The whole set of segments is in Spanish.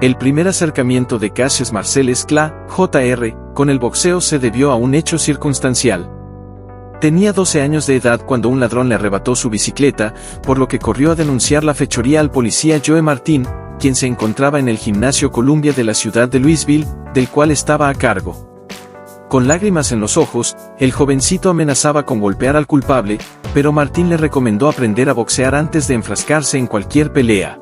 El primer acercamiento de Cassius Marcellus Clay, Jr., con el boxeo se debió a un hecho circunstancial. Tenía 12 años de edad cuando un ladrón le arrebató su bicicleta, por lo que corrió a denunciar la fechoría al policía Joe Martin, quien se encontraba en el gimnasio Columbia de la ciudad de Louisville, del cual estaba a cargo. Con lágrimas en los ojos, el jovencito amenazaba con golpear al culpable, pero Martin le recomendó aprender a boxear antes de enfrascarse en cualquier pelea.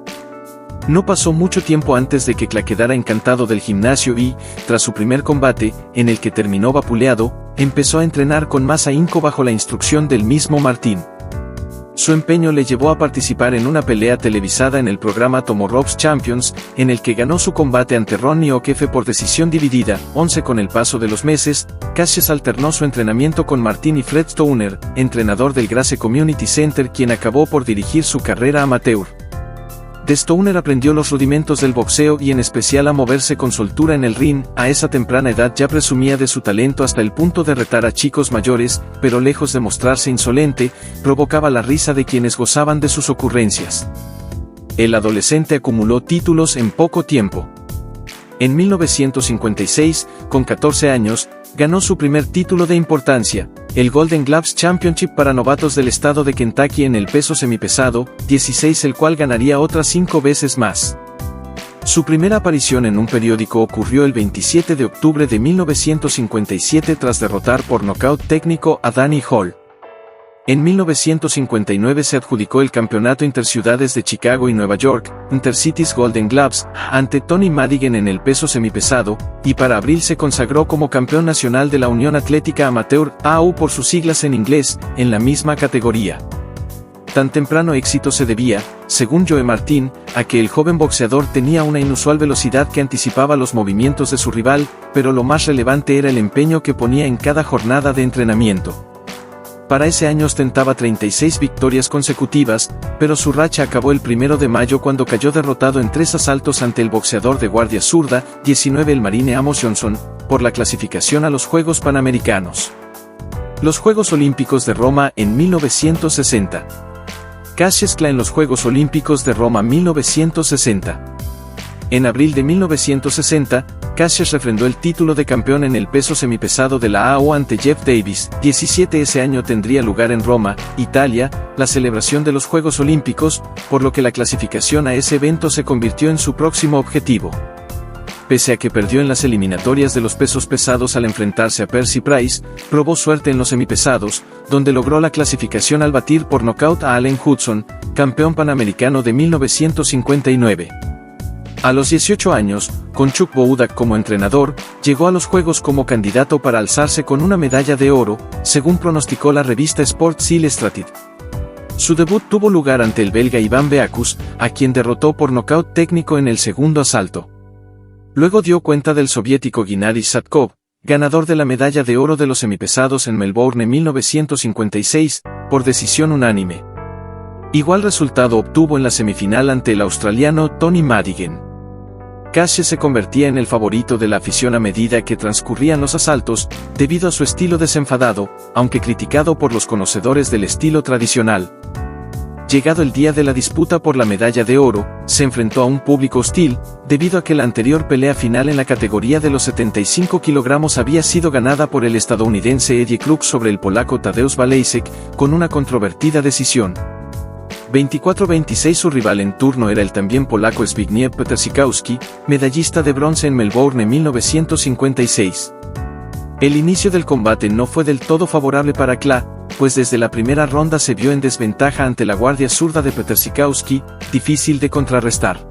No pasó mucho tiempo antes de que Clay quedara encantado del gimnasio y, tras su primer combate, en el que terminó vapuleado, empezó a entrenar con más ahínco bajo la instrucción del mismo Martin. Su empeño le llevó a participar en una pelea televisada en el programa Tomorrow's Champions, en el que ganó su combate ante Ronnie O'Keefe por decisión dividida. Con el paso de los meses, Cassius alternó su entrenamiento con Martin y Fred Stoner, entrenador del Grace Community Center, quien acabó por dirigir su carrera amateur. De Stoner aprendió los rudimentos del boxeo y en especial a moverse con soltura en el ring. A esa temprana edad ya presumía de su talento hasta el punto de retar a chicos mayores, pero lejos de mostrarse insolente, provocaba la risa de quienes gozaban de sus ocurrencias. El adolescente acumuló títulos en poco tiempo. En 1956, con 14 años, ganó su primer título de importancia, el Golden Gloves Championship para novatos del estado de Kentucky en el peso semipesado, 16, el cual ganaría otras 5 veces más. Su primera aparición en un periódico ocurrió el 27 de octubre de 1957 tras derrotar por nocaut técnico a Danny Hall. En 1959 se adjudicó el campeonato interciudades de Chicago y Nueva York, Intercities Golden Gloves, ante Tony Madigan en el peso semipesado, y para abril se consagró como campeón nacional de la Unión Atlética Amateur, AU por sus siglas en inglés, en la misma categoría. Tan temprano éxito se debía, según Joe Martin, a que el joven boxeador tenía una inusual velocidad que anticipaba los movimientos de su rival, pero lo más relevante era el empeño que ponía en cada jornada de entrenamiento. Para ese año ostentaba 36 victorias consecutivas, pero su racha acabó el 1 de mayo cuando cayó derrotado en 3 asaltos ante el boxeador de guardia zurda, 19, el marine Amos Johnson, por la clasificación a los Juegos Panamericanos. Los Juegos Olímpicos de Roma en 1960. Cassius Clay en los Juegos Olímpicos de Roma 1960. En abril de 1960, Cassius refrendó el título de campeón en el peso semipesado de la AO ante Jeff Davis. 17 Ese año tendría lugar en Roma, Italia, la celebración de los Juegos Olímpicos, por lo que la clasificación a ese evento se convirtió en su próximo objetivo. Pese a que perdió en las eliminatorias de los pesos pesados al enfrentarse a Percy Price, probó suerte en los semipesados, donde logró la clasificación al batir por nocaut a Allen Hudson, campeón panamericano de 1959. A los 18 años, con Chuck Boudak como entrenador, llegó a los Juegos como candidato para alzarse con una medalla de oro, según pronosticó la revista Sports Illustrated. Su debut tuvo lugar ante el belga Ivan Beacus, a quien derrotó por nocaut técnico en el segundo asalto. Luego dio cuenta del soviético Gennady Satkov, ganador de la medalla de oro de los semipesados en Melbourne en 1956, por decisión unánime. Igual resultado obtuvo en la semifinal ante el australiano Tony Madigan. Cassius se convertía en el favorito de la afición a medida que transcurrían los asaltos, debido a su estilo desenfadado, aunque criticado por los conocedores del estilo tradicional. Llegado el día de la disputa por la medalla de oro, se enfrentó a un público hostil, debido a que la anterior pelea final en la categoría de los 75 kilogramos había sido ganada por el estadounidense Eddie Kruk sobre el polaco Tadeusz Walejczyk, con una controvertida decisión. 24-26 Su rival en turno era el también polaco Zbigniew Petersikowski, medallista de bronce en Melbourne en 1956. El inicio del combate no fue del todo favorable para Clay, pues desde la primera ronda se vio en desventaja ante la guardia zurda de Petersikowski, difícil de contrarrestar.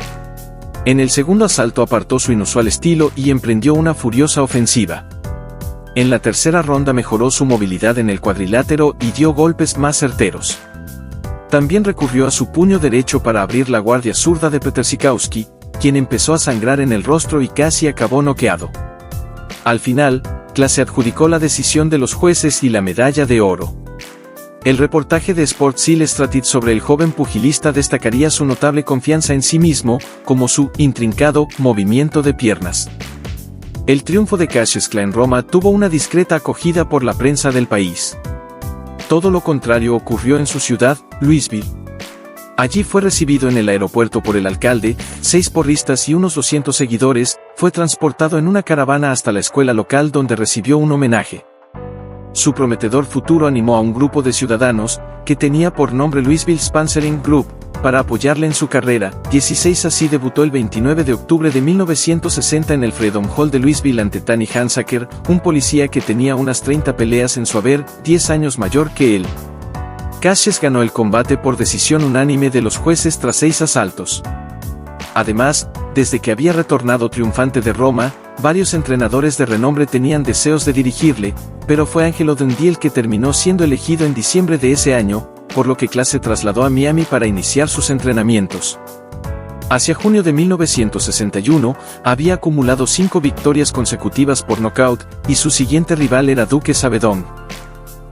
En el segundo asalto apartó su inusual estilo y emprendió una furiosa ofensiva. En la tercera ronda mejoró su movilidad en el cuadrilátero y dio golpes más certeros. También recurrió a su puño derecho para abrir la guardia zurda de Petersikowski, quien empezó a sangrar en el rostro y casi acabó noqueado. Al final, Clay se adjudicó la decisión de los jueces y la medalla de oro. El reportaje de Sports Illustrated sobre el joven pugilista destacaría su notable confianza en sí mismo, como su intrincado movimiento de piernas. El triunfo de Cassius Clay en Roma tuvo una discreta acogida por la prensa del país. Todo lo contrario ocurrió en su ciudad, Louisville. Allí fue recibido en el aeropuerto por el alcalde, 6 porristas y unos 200 seguidores, fue transportado en una caravana hasta la escuela local donde recibió un homenaje. Su prometedor futuro animó a un grupo de ciudadanos, que tenía por nombre Louisville Sponsoring Group, para apoyarle en su carrera. 16 Así debutó el 29 de octubre de 1960 en el Freedom Hall de Louisville ante Tanny Hansaker, un policía que tenía unas 30 peleas en su haber, 10 años mayor que él. Cassius ganó el combate por decisión unánime de los jueces tras 6 asaltos. Además, desde que había retornado triunfante de Roma, varios entrenadores de renombre tenían deseos de dirigirle, pero fue Angelo Dundee el que terminó siendo elegido en diciembre de ese año, por lo que Clay se trasladó a Miami para iniciar sus entrenamientos. Hacia junio de 1961, había acumulado 5 victorias consecutivas por nocaut, y su siguiente rival era Duque Savedón.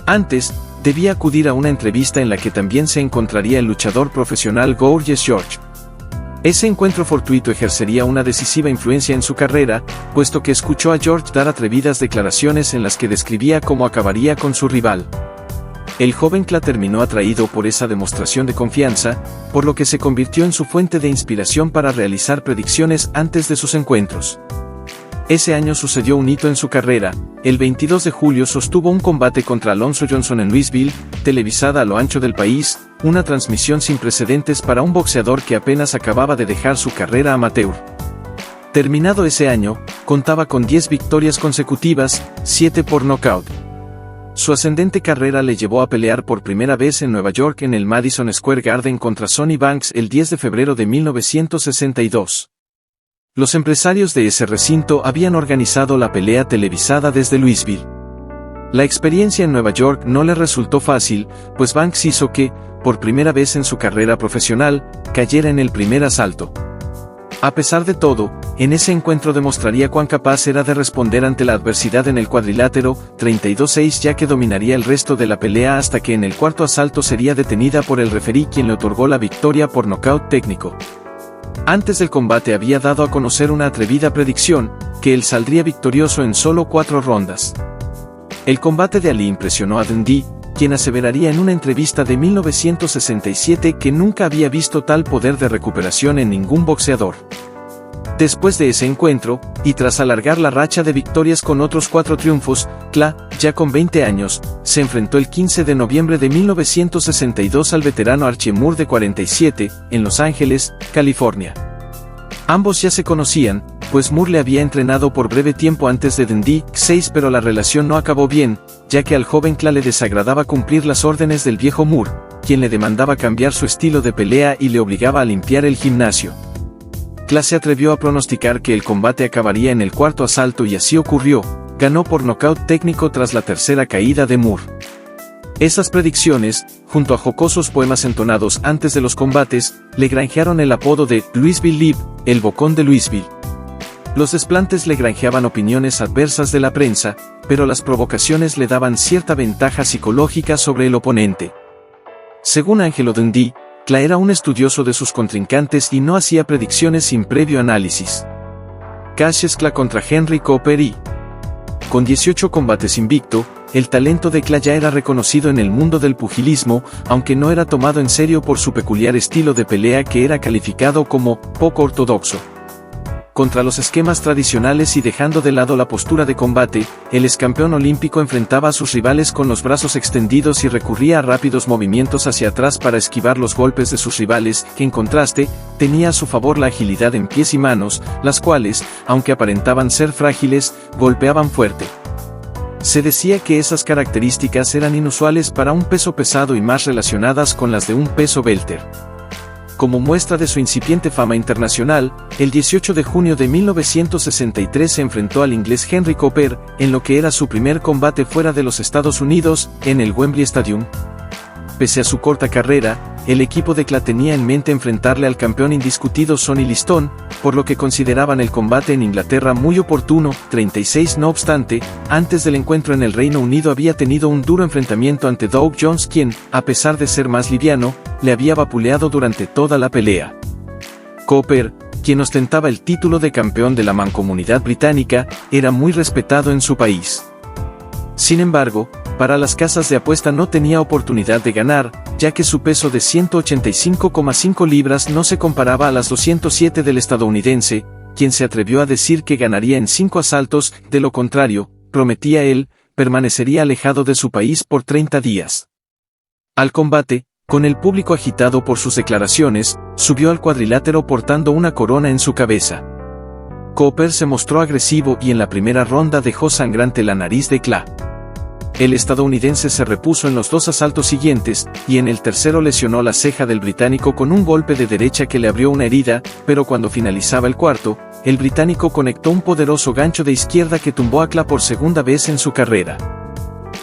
Antes, debía acudir a una entrevista en la que también se encontraría el luchador profesional Gorgeous George. Ese encuentro fortuito ejercería una decisiva influencia en su carrera, puesto que escuchó a George dar atrevidas declaraciones en las que describía cómo acabaría con su rival. El joven Clay terminó atraído por esa demostración de confianza, por lo que se convirtió en su fuente de inspiración para realizar predicciones antes de sus encuentros. Ese año sucedió un hito en su carrera. El 22 de julio sostuvo un combate contra Alonzo Johnson en Louisville, televisada a lo ancho del país, una transmisión sin precedentes para un boxeador que apenas acababa de dejar su carrera amateur. Terminado ese año, contaba con 10 victorias consecutivas, 7 por nocaut. Su ascendente carrera le llevó a pelear por primera vez en Nueva York en el Madison Square Garden contra Sonny Banks el 10 de febrero de 1962. Los empresarios de ese recinto habían organizado la pelea televisada desde Louisville. La experiencia en Nueva York no le resultó fácil, pues Banks hizo que, por primera vez en su carrera profesional, cayera en el primer asalto. A pesar de todo, en ese encuentro demostraría cuán capaz era de responder ante la adversidad en el cuadrilátero, 32-6, ya que dominaría el resto de la pelea hasta que en el cuarto asalto sería detenida por el referí, quien le otorgó la victoria por nocaut técnico. Antes del combate había dado a conocer una atrevida predicción, que él saldría victorioso en solo 4 rondas. El combate de Ali impresionó a Dundee, quien aseveraría en una entrevista de 1967 que nunca había visto tal poder de recuperación en ningún boxeador. Después de ese encuentro, y tras alargar la racha de victorias con otros 4 triunfos, Clay, ya con 20 años, se enfrentó el 15 de noviembre de 1962 al veterano Archie Moore de 47, en Los Ángeles, California. Ambos ya se conocían, pues Moore le había entrenado por breve tiempo antes de Dundee, 6, pero la relación no acabó bien, ya que al joven Clay le desagradaba cumplir las órdenes del viejo Moore, quien le demandaba cambiar su estilo de pelea y le obligaba a limpiar el gimnasio. Clay se atrevió a pronosticar que el combate acabaría en el cuarto asalto y así ocurrió, ganó por nocaut técnico tras la tercera caída de Moore. Esas predicciones, junto a jocosos poemas entonados antes de los combates, le granjearon el apodo de Louisville Lib, el bocón de Louisville. Los desplantes le granjeaban opiniones adversas de la prensa, pero las provocaciones le daban cierta ventaja psicológica sobre el oponente. Según Angelo Dundee, Clay era un estudioso de sus contrincantes y no hacía predicciones sin previo análisis. Cassius Clay contra Henry Cooper y... Con 18 combates invicto, el talento de Clay ya era reconocido en el mundo del pugilismo, aunque no era tomado en serio por su peculiar estilo de pelea que era calificado como poco ortodoxo. Contra los esquemas tradicionales y dejando de lado la postura de combate, el excampeón olímpico enfrentaba a sus rivales con los brazos extendidos y recurría a rápidos movimientos hacia atrás para esquivar los golpes de sus rivales, que en contraste, tenía a su favor la agilidad en pies y manos, las cuales, aunque aparentaban ser frágiles, golpeaban fuerte. Se decía que esas características eran inusuales para un peso pesado y más relacionadas con las de un peso welter. Como muestra de su incipiente fama internacional, el 18 de junio de 1963 se enfrentó al inglés Henry Cooper, en lo que era su primer combate fuera de los Estados Unidos, en el Wembley Stadium. Pese a su corta carrera, el equipo de Clay tenía en mente enfrentarle al campeón indiscutido Sonny Liston, por lo que consideraban el combate en Inglaterra muy oportuno. 36 No obstante, antes del encuentro en el Reino Unido había tenido un duro enfrentamiento ante Doug Jones, quien, a pesar de ser más liviano, le había vapuleado durante toda la pelea. Cooper, quien ostentaba el título de campeón de la mancomunidad británica, era muy respetado en su país. Sin embargo, Para las casas de apuesta no tenía oportunidad de ganar, ya que su peso de 185,5 libras no se comparaba a las 207 del estadounidense, quien se atrevió a decir que ganaría en 5 asaltos, de lo contrario, prometía él, permanecería alejado de su país por 30 días. Al combate, con el público agitado por sus declaraciones, subió al cuadrilátero portando una corona en su cabeza. Cooper se mostró agresivo y en la primera ronda dejó sangrante la nariz de Cla. El estadounidense se repuso en los 2 asaltos siguientes, y en el tercero lesionó la ceja del británico con un golpe de derecha que le abrió una herida, pero cuando finalizaba el cuarto, el británico conectó un poderoso gancho de izquierda que tumbó a Cla por segunda vez en su carrera.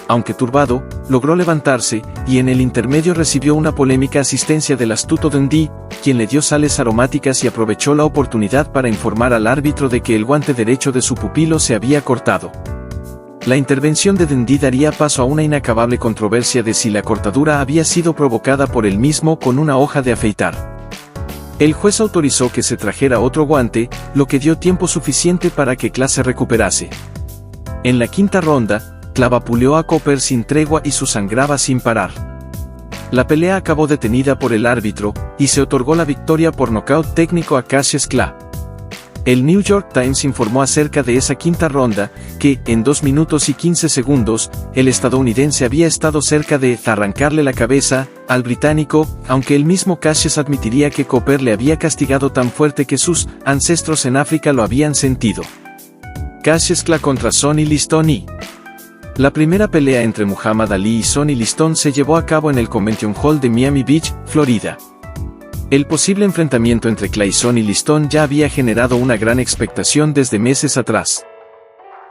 Aunque turbado, logró levantarse, y en el intermedio recibió una polémica asistencia del astuto Dundee, quien le dio sales aromáticas y aprovechó la oportunidad para informar al árbitro de que el guante derecho de su pupilo se había cortado. La intervención de Dundee daría paso a una inacabable controversia de si la cortadura había sido provocada por él mismo con una hoja de afeitar. El juez autorizó que se trajera otro guante, lo que dio tiempo suficiente para que Cla se recuperase. En la quinta ronda, Cla vapuleó a Cooper sin tregua y su sangraba sin parar. La pelea acabó detenida por el árbitro, y se otorgó la victoria por nocaut técnico a Cassius Cla. El New York Times informó acerca de esa quinta ronda, que, en 2 minutos y 15 segundos, el estadounidense había estado cerca de arrancarle la cabeza al británico, aunque el mismo Cassius admitiría que Cooper le había castigado tan fuerte que sus ancestros en África lo habían sentido. Cassius Cla contra Sonny Liston. La primera pelea entre Muhammad Ali y Sonny Liston se llevó a cabo en el Convention Hall de Miami Beach, Florida. El posible enfrentamiento entre Cla y Sonny Liston ya había generado una gran expectación desde meses atrás.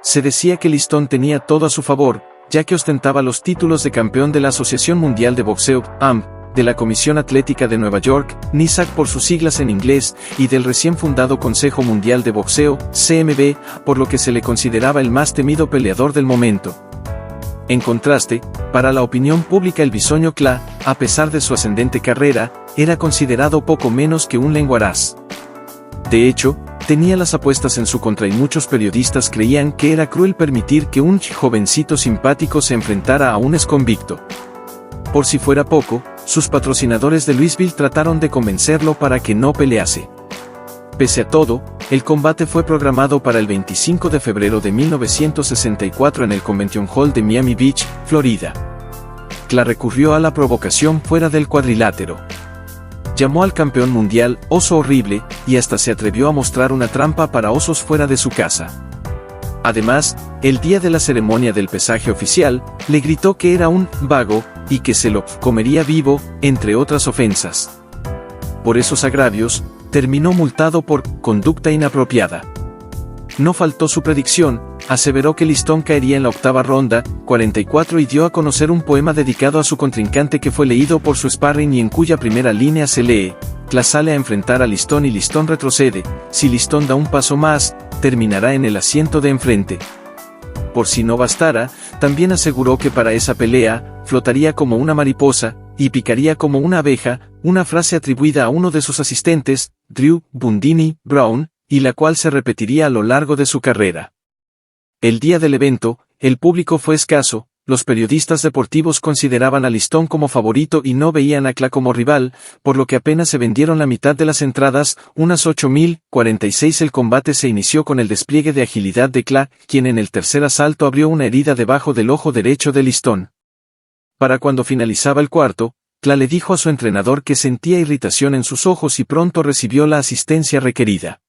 Se decía que Liston tenía todo a su favor, ya que ostentaba los títulos de campeón de la Asociación Mundial de Boxeo, AMB, de la Comisión Atlética de Nueva York, NISAC por sus siglas en inglés, y del recién fundado Consejo Mundial de Boxeo, CMB, por lo que se le consideraba el más temido peleador del momento. En contraste, para la opinión pública el bisoño Cla, a pesar de su ascendente carrera, era considerado poco menos que un lenguaraz. De hecho, tenía las apuestas en su contra y muchos periodistas creían que era cruel permitir que un jovencito simpático se enfrentara a un exconvicto. Por si fuera poco, sus patrocinadores de Louisville trataron de convencerlo para que no pelease. Pese a todo, el combate fue programado para el 25 de febrero de 1964 en el Convention Hall de Miami Beach, Florida. Cla recurrió a la provocación fuera del cuadrilátero. Llamó al campeón mundial "oso horrible", y hasta se atrevió a mostrar una trampa para osos fuera de su casa. Además, el día de la ceremonia del pesaje oficial, le gritó que era un vago, y que se lo comería vivo, entre otras ofensas. Por esos agravios, terminó multado por conducta inapropiada. No faltó su predicción, aseveró que Liston caería en la octava ronda, 44 y dio a conocer un poema dedicado a su contrincante que fue leído por su sparring y en cuya primera línea se lee: Cla sale a enfrentar a Liston y Liston retrocede, si Liston da un paso más, terminará en el asiento de enfrente. Por si no bastara, también aseguró que para esa pelea, flotaría como una mariposa, y picaría como una abeja, una frase atribuida a uno de sus asistentes, Drew Bundini Brown, y la cual se repetiría a lo largo de su carrera. El día del evento, el público fue escaso, los periodistas deportivos consideraban a Liston como favorito y no veían a Cla como rival, por lo que apenas se vendieron la mitad de las entradas, unas 8,046. El combate se inició con el despliegue de agilidad de Cla, quien en el tercer asalto abrió una herida debajo del ojo derecho de Liston. Para cuando finalizaba el cuarto, Cla le dijo a su entrenador que sentía irritación en sus ojos y pronto recibió la asistencia requerida.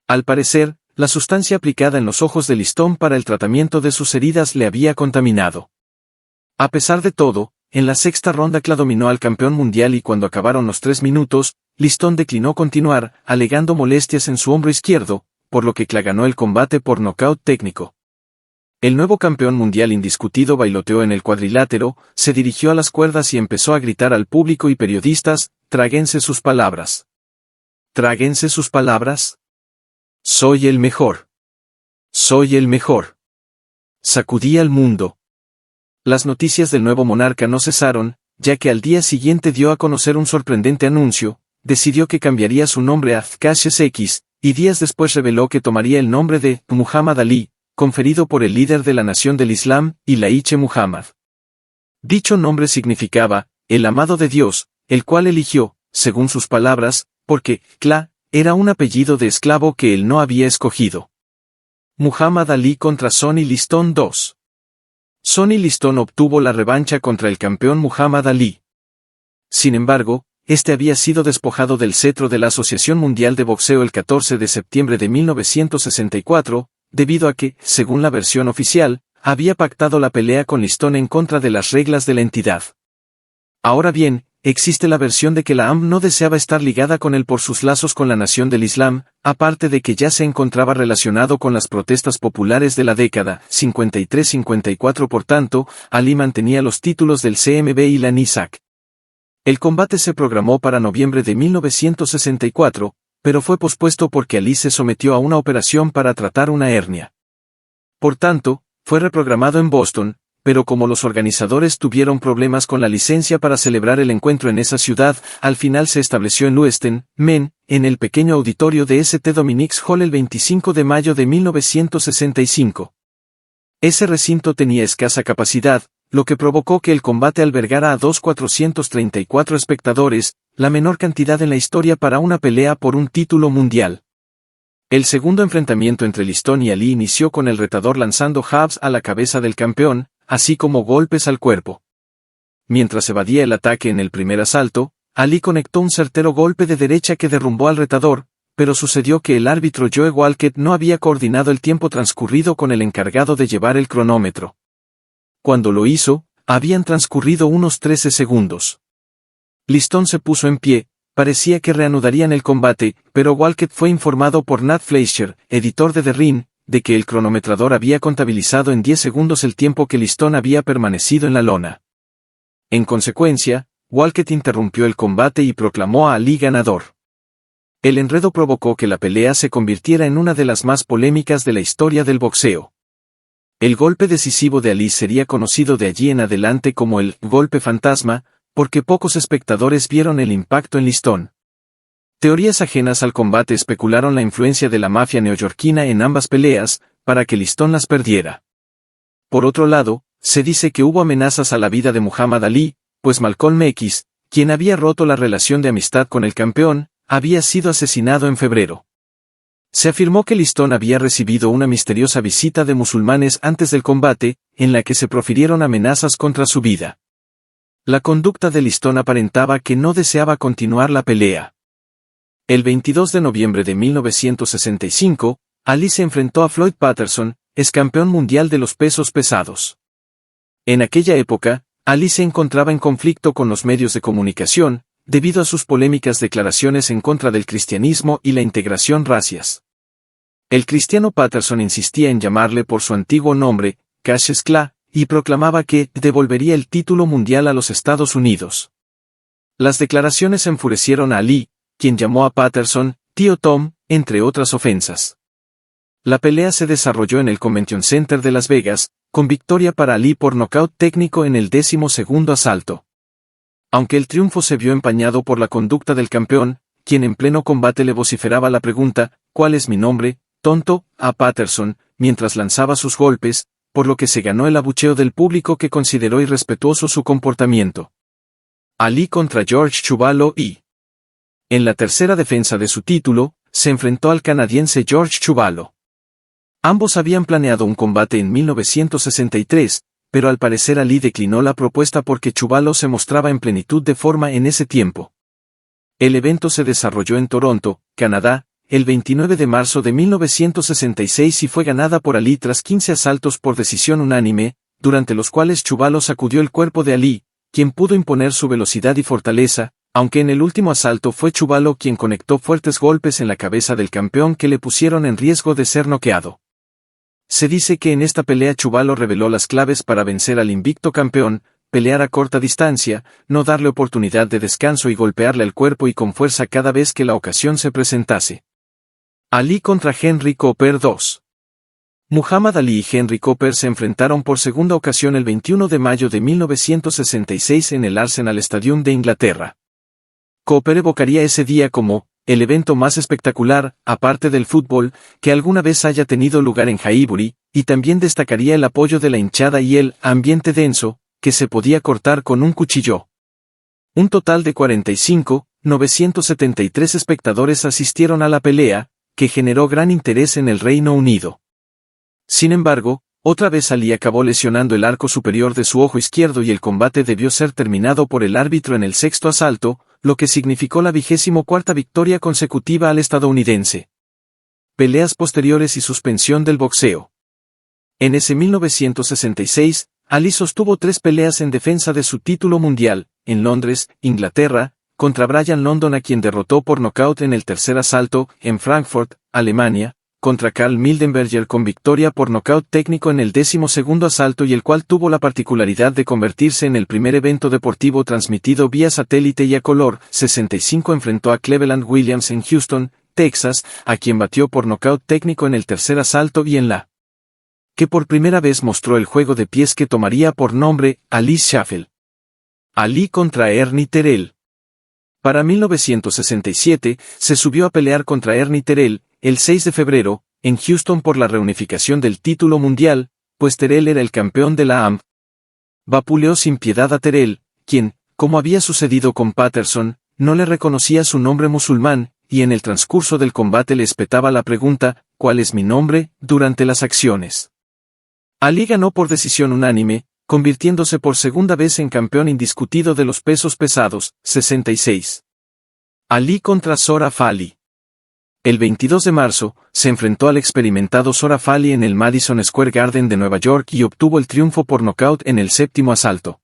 Al parecer, la sustancia aplicada en los ojos de Liston para el tratamiento de sus heridas le había contaminado. A pesar de todo, en la sexta ronda Cla dominó al campeón mundial y cuando acabaron los 3 minutos, Liston declinó continuar, alegando molestias en su hombro izquierdo, por lo que Cla ganó el combate por nocaut técnico. El nuevo campeón mundial indiscutido bailoteó en el cuadrilátero, se dirigió a las cuerdas y empezó a gritar al público y periodistas: «Tráguense sus palabras. Tráguense sus palabras. Soy el mejor. Soy el mejor». Sacudía al mundo. Las noticias del nuevo monarca no cesaron, ya que al día siguiente dio a conocer un sorprendente anuncio: decidió que cambiaría su nombre a Cassius X, y días después reveló que tomaría el nombre de Muhammad Ali, conferido por el líder de la nación del Islam, Ilaiche Muhammad. Dicho nombre significaba, el amado de Dios, el cual eligió, según sus palabras, porque, Kla, era un apellido de esclavo que él no había escogido. Muhammad Ali contra Sonny Liston 2. Sonny Liston obtuvo la revancha contra el campeón Muhammad Ali. Sin embargo, este había sido despojado del cetro de la Asociación Mundial de Boxeo el 14 de septiembre de 1964, debido a que, según la versión oficial, había pactado la pelea con Liston en contra de las reglas de la entidad. Ahora bien, existe la versión de que la AMB no deseaba estar ligada con él por sus lazos con la nación del Islam, aparte de que ya se encontraba relacionado con las protestas populares de la década 53-54. Por tanto, Ali mantenía los títulos del CMB y la NISAC. El combate se programó para noviembre de 1964, pero fue pospuesto porque Ali se sometió a una operación para tratar una hernia. Por tanto, fue reprogramado en Boston, pero como los organizadores tuvieron problemas con la licencia para celebrar el encuentro en esa ciudad, al final se estableció en Lewiston, Maine, en el pequeño auditorio de St. Dominic's Hall el 25 de mayo de 1965. Ese recinto tenía escasa capacidad, lo que provocó que el combate albergara a 2.434 espectadores, la menor cantidad en la historia para una pelea por un título mundial. El segundo enfrentamiento entre Liston y Ali inició con el retador lanzando jabs a la cabeza del campeón, así como golpes al cuerpo. Mientras evadía el ataque en el primer asalto, Ali conectó un certero golpe de derecha que derrumbó al retador, pero sucedió que el árbitro Joe Walcott no había coordinado el tiempo transcurrido con el encargado de llevar el cronómetro. Cuando lo hizo, habían transcurrido unos 13 segundos. Liston se puso en pie, parecía que reanudarían el combate, pero Walcott fue informado por Nat Fleischer, editor de The Ring, de que el cronometrador había contabilizado en 10 segundos el tiempo que Liston había permanecido en la lona. En consecuencia, Walcott interrumpió el combate y proclamó a Ali ganador. El enredo provocó que la pelea se convirtiera en una de las más polémicas de la historia del boxeo. El golpe decisivo de Ali sería conocido de allí en adelante como el golpe fantasma, porque pocos espectadores vieron el impacto en Liston. Teorías ajenas al combate especularon la influencia de la mafia neoyorquina en ambas peleas, para que Liston las perdiera. Por otro lado, se dice que hubo amenazas a la vida de Muhammad Ali, pues Malcolm X, quien había roto la relación de amistad con el campeón, había sido asesinado en febrero. Se afirmó que Liston había recibido una misteriosa visita de musulmanes antes del combate, en la que se profirieron amenazas contra su vida. La conducta de Liston aparentaba que no deseaba continuar la pelea. El 22 de noviembre de 1965, Ali se enfrentó a Floyd Patterson, ex campeón mundial de los pesos pesados. En aquella época, Ali se encontraba en conflicto con los medios de comunicación, debido a sus polémicas declaraciones en contra del cristianismo y la integración racias. El cristiano Patterson insistía en llamarle por su antiguo nombre, Cassius Clay, y proclamaba que devolvería el título mundial a los Estados Unidos. Las declaraciones enfurecieron a Ali, quien llamó a Patterson, Tío Tom, entre otras ofensas. La pelea se desarrolló en el Convention Center de Las Vegas, con victoria para Ali por nocaut técnico en el 12º asalto. Aunque el triunfo se vio empañado por la conducta del campeón, quien en pleno combate le vociferaba la pregunta, ¿cuál es mi nombre, tonto?, a Patterson, mientras lanzaba sus golpes, por lo que se ganó el abucheo del público que consideró irrespetuoso su comportamiento. Ali contra George Chuvalo y... En la tercera defensa de su título, se enfrentó al canadiense George Chuvalo. Ambos habían planeado un combate en 1963, pero al parecer Ali declinó la propuesta porque Chuvalo se mostraba en plenitud de forma en ese tiempo. El evento se desarrolló en Toronto, Canadá, el 29 de marzo de 1966 y fue ganada por Ali tras 15 asaltos por decisión unánime, durante los cuales Chuvalo sacudió el cuerpo de Ali, quien pudo imponer su velocidad y fortaleza, aunque en el último asalto fue Chuvalo quien conectó fuertes golpes en la cabeza del campeón que le pusieron en riesgo de ser noqueado. Se dice que en esta pelea Chuvalo reveló las claves para vencer al invicto campeón: pelear a corta distancia, no darle oportunidad de descanso y golpearle al cuerpo y con fuerza cada vez que la ocasión se presentase. Ali contra Henry Cooper 2. Muhammad Ali y Henry Cooper se enfrentaron por segunda ocasión el 21 de mayo de 1966 en el Arsenal Stadium de Inglaterra. Cooper evocaría ese día como el evento más espectacular, aparte del fútbol, que alguna vez haya tenido lugar en Highbury, y también destacaría el apoyo de la hinchada y el ambiente denso, que se podía cortar con un cuchillo. Un total de 45.973 espectadores asistieron a la pelea, que generó gran interés en el Reino Unido. Sin embargo, otra vez Ali acabó lesionando el arco superior de su ojo izquierdo y el combate debió ser terminado por el árbitro en el sexto asalto, lo que significó la 24ª victoria consecutiva al estadounidense. Peleas posteriores y suspensión del boxeo. En ese 1966, Ali sostuvo 3 peleas en defensa de su título mundial, en Londres, Inglaterra, contra Brian London a quien derrotó por nocaut en el tercer asalto, en Frankfurt, Alemania, contra Karl Mildenberger con victoria por nocaut técnico en el 12º asalto y el cual tuvo la particularidad de convertirse en el primer evento deportivo transmitido vía satélite y a color. 65 enfrentó a Cleveland Williams en Houston, Texas, a quien batió por nocaut técnico en el tercer asalto y en la que por primera vez mostró el juego de pies que tomaría por nombre Alice Shuffle. Ali contra Ernie Terrell. Para 1967, se subió a pelear contra Ernie Terrell, el 6 de febrero, en Houston por la reunificación del título mundial, pues Terrell era el campeón de la AMB. Vapuleó sin piedad a Terrell, quien, como había sucedido con Patterson, no le reconocía su nombre musulmán, y en el transcurso del combate le espetaba la pregunta, ¿cuál es mi nombre?, durante las acciones. Ali ganó por decisión unánime, convirtiéndose por segunda vez en campeón indiscutido de los pesos pesados. 66. Ali contra Zora Fali. El 22 de marzo, se enfrentó al experimentado Zora Fali en el Madison Square Garden de Nueva York y obtuvo el triunfo por nocaut en el séptimo asalto.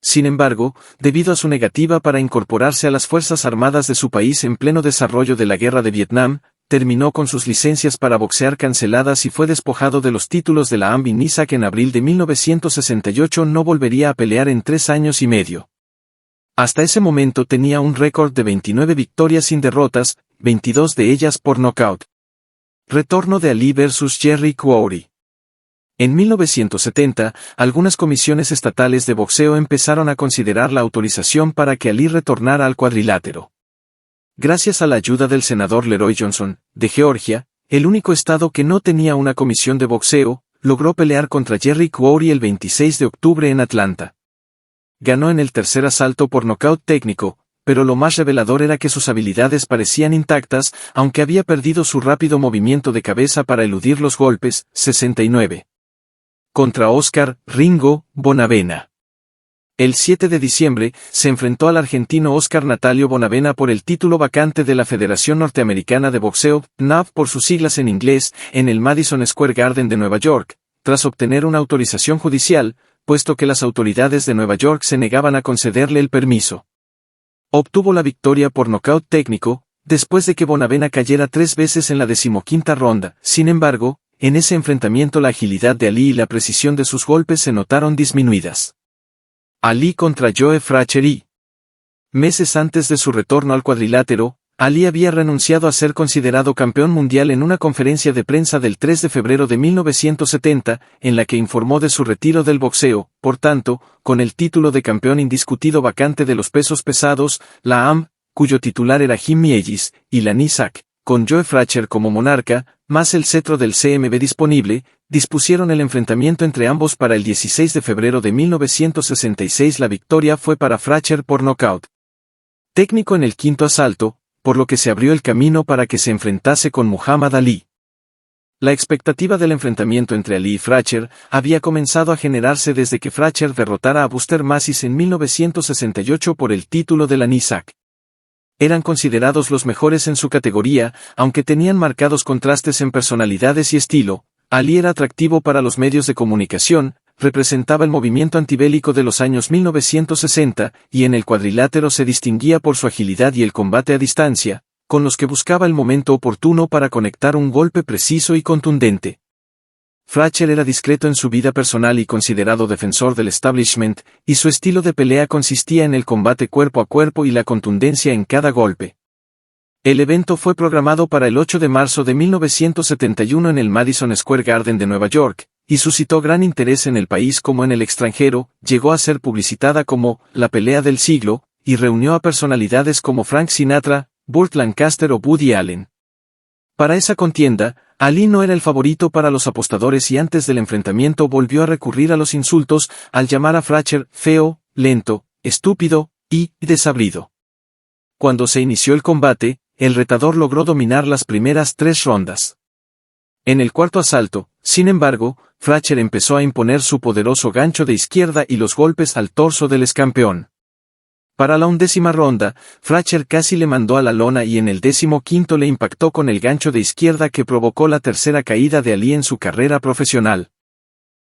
Sin embargo, debido a su negativa para incorporarse a las Fuerzas Armadas de su país en pleno desarrollo de la Guerra de Vietnam, terminó con sus licencias para boxear canceladas y fue despojado de los títulos de la AMB y NISAC en abril de 1968. No volvería a pelear en 3 años y medio. Hasta ese momento tenía un récord de 29 victorias sin derrotas, 22 de ellas por nocaut. Retorno de Ali vs. Jerry Quarry. En 1970, algunas comisiones estatales de boxeo empezaron a considerar la autorización para que Ali retornara al cuadrilátero. Gracias a la ayuda del senador Leroy Johnson, de Georgia, el único estado que no tenía una comisión de boxeo, logró pelear contra Jerry Quarry el 26 de octubre en Atlanta. Ganó en el tercer asalto por nocaut técnico, pero lo más revelador era que sus habilidades parecían intactas, aunque había perdido su rápido movimiento de cabeza para eludir los golpes. 69. Contra Oscar Ringo Bonavena. El 7 de diciembre, se enfrentó al argentino Oscar Natalio Bonavena por el título vacante de la Federación Norteamericana de Boxeo, NAB por sus siglas en inglés, en el Madison Square Garden de Nueva York, tras obtener una autorización judicial, puesto que las autoridades de Nueva York se negaban a concederle el permiso. Obtuvo la victoria por nocaut técnico, después de que Bonavena cayera 3 veces en la 15ª ronda. Sin embargo, en ese enfrentamiento la agilidad de Ali y la precisión de sus golpes se notaron disminuidas. Ali contra Joe Frachier. Meses antes de su retorno al cuadrilátero, Ali había renunciado a ser considerado campeón mundial en una conferencia de prensa del 3 de febrero de 1970, en la que informó de su retiro del boxeo. Por tanto, con el título de campeón indiscutido vacante de los pesos pesados, la AMB, cuyo titular era Jim Mielis, y la NISAC, con Joe Frachier como monarca, más el cetro del CMB disponible, dispusieron el enfrentamiento entre ambos para el 16 de febrero de 1966. La victoria fue para Frachier por nocaut técnico en el quinto asalto, por lo que se abrió el camino para que se enfrentase con Muhammad Ali. La expectativa del enfrentamiento entre Ali y Frachier había comenzado a generarse desde que Frachier derrotara a Buster Macyes en 1968 por el título de la NISAC. Eran considerados los mejores en su categoría, aunque tenían marcados contrastes en personalidades y estilo. Ali era atractivo para los medios de comunicación, representaba el movimiento antibélico de los años 1960, y en el cuadrilátero se distinguía por su agilidad y el combate a distancia, con los que buscaba el momento oportuno para conectar un golpe preciso y contundente. Frachier era discreto en su vida personal y considerado defensor del establishment, y su estilo de pelea consistía en el combate cuerpo a cuerpo y la contundencia en cada golpe. El evento fue programado para el 8 de marzo de 1971 en el Madison Square Garden de Nueva York, y suscitó gran interés en el país como en el extranjero. Llegó a ser publicitada como la pelea del siglo, y reunió a personalidades como Frank Sinatra, Burt Lancaster o Woody Allen. Para esa contienda, Ali no era el favorito para los apostadores y antes del enfrentamiento volvió a recurrir a los insultos al llamar a Frazier feo, lento, estúpido y desabrido. Cuando se inició el combate, el retador logró dominar las primeras 3 rondas. En el cuarto asalto, sin embargo, Frazier empezó a imponer su poderoso gancho de izquierda y los golpes al torso del excampeón. Para la 11ª ronda, Frazier casi le mandó a la lona y en el 15º le impactó con el gancho de izquierda que provocó la tercera caída de Ali en su carrera profesional.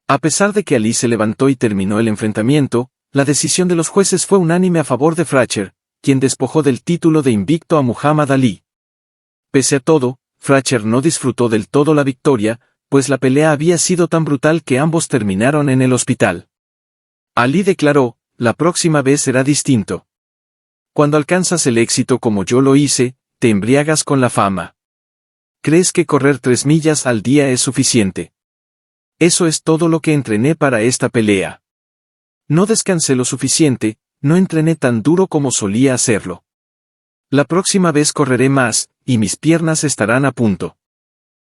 A pesar de que Ali se levantó y terminó el enfrentamiento, la decisión de los jueces fue unánime a favor de Frazier, quien despojó del título de invicto a Muhammad Ali. Pese a todo, Frazier no disfrutó del todo la victoria, pues la pelea había sido tan brutal que ambos terminaron en el hospital. Ali declaró: "La próxima vez será distinto. Cuando alcanzas el éxito como yo lo hice, te embriagas con la fama. ¿Crees que correr 3 millas al día es suficiente? Eso es todo lo que entrené para esta pelea. No descansé lo suficiente, no entrené tan duro como solía hacerlo. La próxima vez correré más, y mis piernas estarán a punto.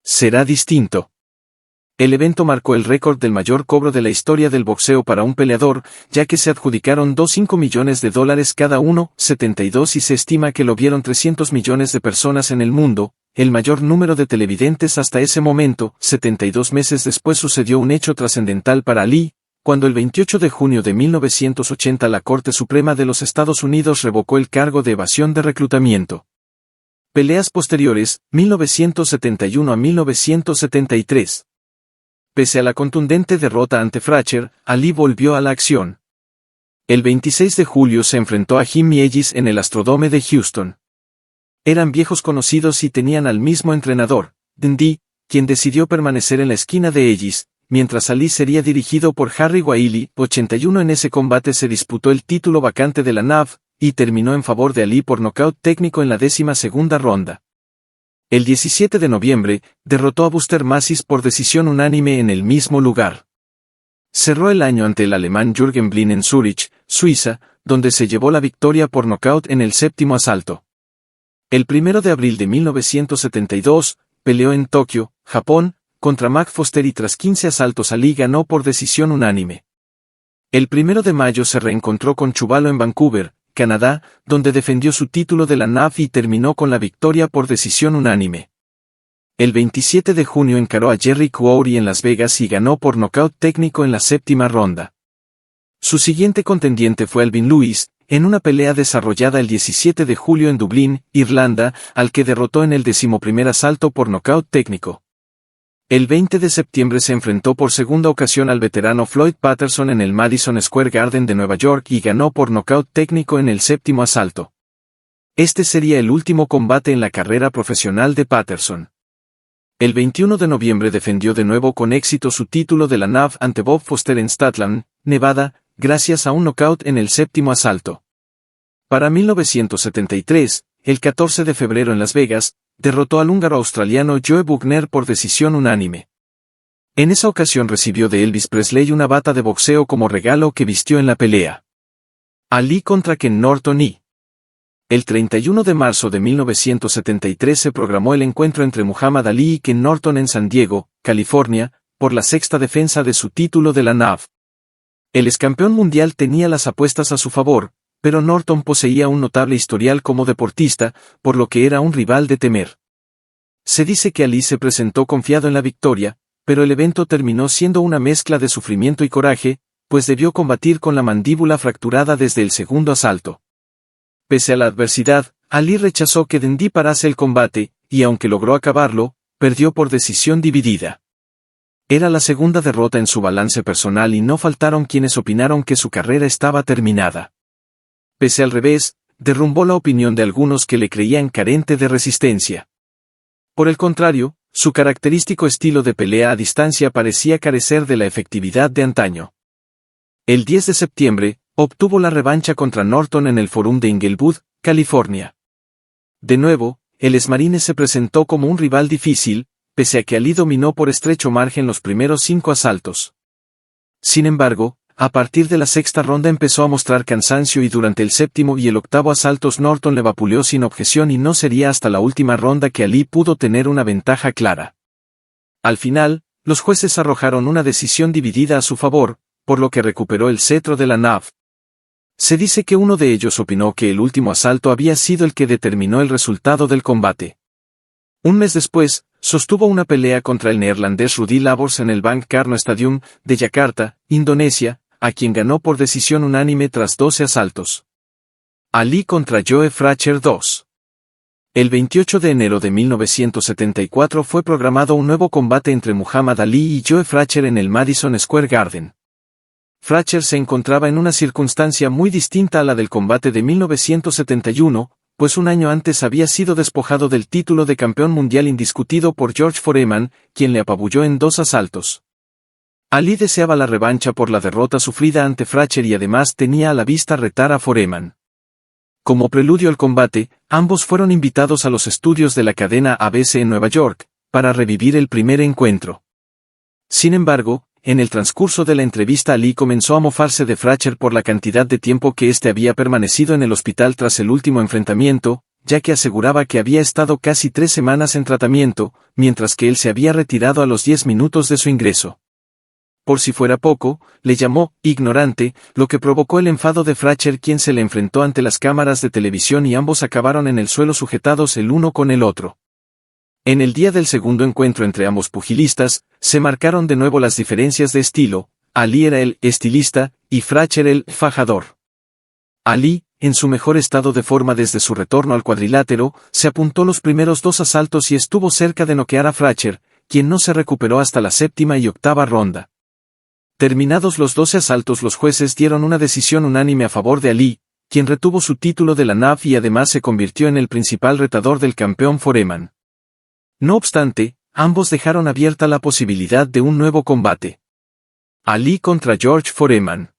Será distinto". El evento marcó el récord del mayor cobro de la historia del boxeo para un peleador, ya que se adjudicaron $5 millones cada uno, 72 y se estima que lo vieron 300 millones de personas en el mundo, el mayor número de televidentes hasta ese momento. 72 meses después sucedió un hecho trascendental para Ali, cuando el 28 de junio de 1980 la Corte Suprema de los Estados Unidos revocó el cargo de evasión de reclutamiento. Peleas posteriores, 1971 a 1973. Pese a la contundente derrota ante Frazier, Ali volvió a la acción. El 26 de julio se enfrentó a Jimmy Ellis en el Astrodome de Houston. Eran viejos conocidos y tenían al mismo entrenador, Dundee, quien decidió permanecer en la esquina de Ellis, mientras Ali sería dirigido por Harry Wiley. 81 En ese combate se disputó el título vacante de la NAV, y terminó en favor de Ali por nocaut técnico en la 12ª ronda. El 17 de noviembre, derrotó a Buster Masis por decisión unánime en el mismo lugar. Cerró el año ante el alemán Jürgen Blin en Zúrich, Suiza, donde se llevó la victoria por nocaut en el 7º asalto. El 1 de abril de 1972, peleó en Tokio, Japón, contra Mac Foster y tras 15 asaltos Ali ganó por decisión unánime. El 1 de mayo se reencontró con Chuvalo en Vancouver, Canadá, donde defendió su título de la NAV y terminó con la victoria por decisión unánime. El 27 de junio encaró a Jerry Coury en Las Vegas y ganó por nocaut técnico en la 7ª ronda. Su siguiente contendiente fue Alvin Lewis, en una pelea desarrollada el 17 de julio en Dublín, Irlanda, al que derrotó en el 11º asalto por nocaut técnico. El 20 de septiembre se enfrentó por segunda ocasión al veterano Floyd Patterson en el Madison Square Garden de Nueva York y ganó por nocaut técnico en el 7º asalto. Este sería el último combate en la carrera profesional de Patterson. El 21 de noviembre defendió de nuevo con éxito su título de la NAV ante Bob Foster en Statland, Nevada, gracias a un nocaut en el 7º asalto. Para 1973, el 14 de febrero en Las Vegas, derrotó al húngaro australiano Joe Bugner por decisión unánime. En esa ocasión recibió de Elvis Presley una bata de boxeo como regalo que vistió en la pelea. Ali contra Ken Norton y... El 31 de marzo de 1973 se programó el encuentro entre Muhammad Ali y Ken Norton en San Diego, California, por la 6ª defensa de su título de la NAV. El excampeón mundial tenía las apuestas a su favor, pero Norton poseía un notable historial como deportista, por lo que era un rival de temer. Se dice que Ali se presentó confiado en la victoria, pero el evento terminó siendo una mezcla de sufrimiento y coraje, pues debió combatir con la mandíbula fracturada desde el segundo asalto. Pese a la adversidad, Ali rechazó que Dundee parase el combate, y aunque logró acabarlo, perdió por decisión dividida. Era la segunda derrota en su balance personal y no faltaron quienes opinaron que su carrera estaba terminada. Pese al revés, derrumbó la opinión de algunos que le creían carente de resistencia. Por el contrario, su característico estilo de pelea a distancia parecía carecer de la efectividad de antaño. El 10 de septiembre, obtuvo la revancha contra Norton en el Forum de Inglewood, California. De nuevo, el exmarine se presentó como un rival difícil, pese a que Ali dominó por estrecho margen los primeros 5 asaltos. Sin embargo, a partir de la 6ª ronda empezó a mostrar cansancio y durante el 7º y el 8º asaltos Norton le vapuleó sin objeción y no sería hasta la última ronda que Ali pudo tener una ventaja clara. Al final, los jueces arrojaron una decisión dividida a su favor, por lo que recuperó el cetro de la NAV. Se dice que uno de ellos opinó que el último asalto había sido el que determinó el resultado del combate. Un mes después, sostuvo una pelea contra el neerlandés Rudy Labors en el Bang Karno Stadium de Yakarta, Indonesia, a quien ganó por decisión unánime tras 12 asaltos. Ali contra Joe Frazier 2. El 28 de enero de 1974 fue programado un nuevo combate entre Muhammad Ali y Joe Frazier en el Madison Square Garden. Frazier se encontraba en una circunstancia muy distinta a la del combate de 1971, pues un año antes había sido despojado del título de campeón mundial indiscutido por George Foreman, quien le apabulló en 2 asaltos. Ali deseaba la revancha por la derrota sufrida ante Frazier y además tenía a la vista retar a Foreman. Como preludio al combate, ambos fueron invitados a los estudios de la cadena ABC en Nueva York, para revivir el primer encuentro. Sin embargo, en el transcurso de la entrevista Ali comenzó a mofarse de Frazier por la cantidad de tiempo que éste había permanecido en el hospital tras el último enfrentamiento, ya que aseguraba que había estado casi 3 semanas en tratamiento, mientras que él se había retirado a los 10 minutos de su ingreso. Por si fuera poco, le llamó ignorante, lo que provocó el enfado de Frazier, quien se le enfrentó ante las cámaras de televisión y ambos acabaron en el suelo sujetados el uno con el otro. En el día del segundo encuentro entre ambos pugilistas, se marcaron de nuevo las diferencias de estilo. Ali era el estilista y Frazier el fajador. Ali, en su mejor estado de forma desde su retorno al cuadrilátero, se apuntó los primeros 2 asaltos y estuvo cerca de noquear a Frazier, quien no se recuperó hasta la 7ª y 8ª ronda. Terminados los 12 asaltos, los jueces dieron una decisión unánime a favor de Ali, quien retuvo su título de la NAV y además se convirtió en el principal retador del campeón Foreman. No obstante, ambos dejaron abierta la posibilidad de un nuevo combate. Ali contra George Foreman.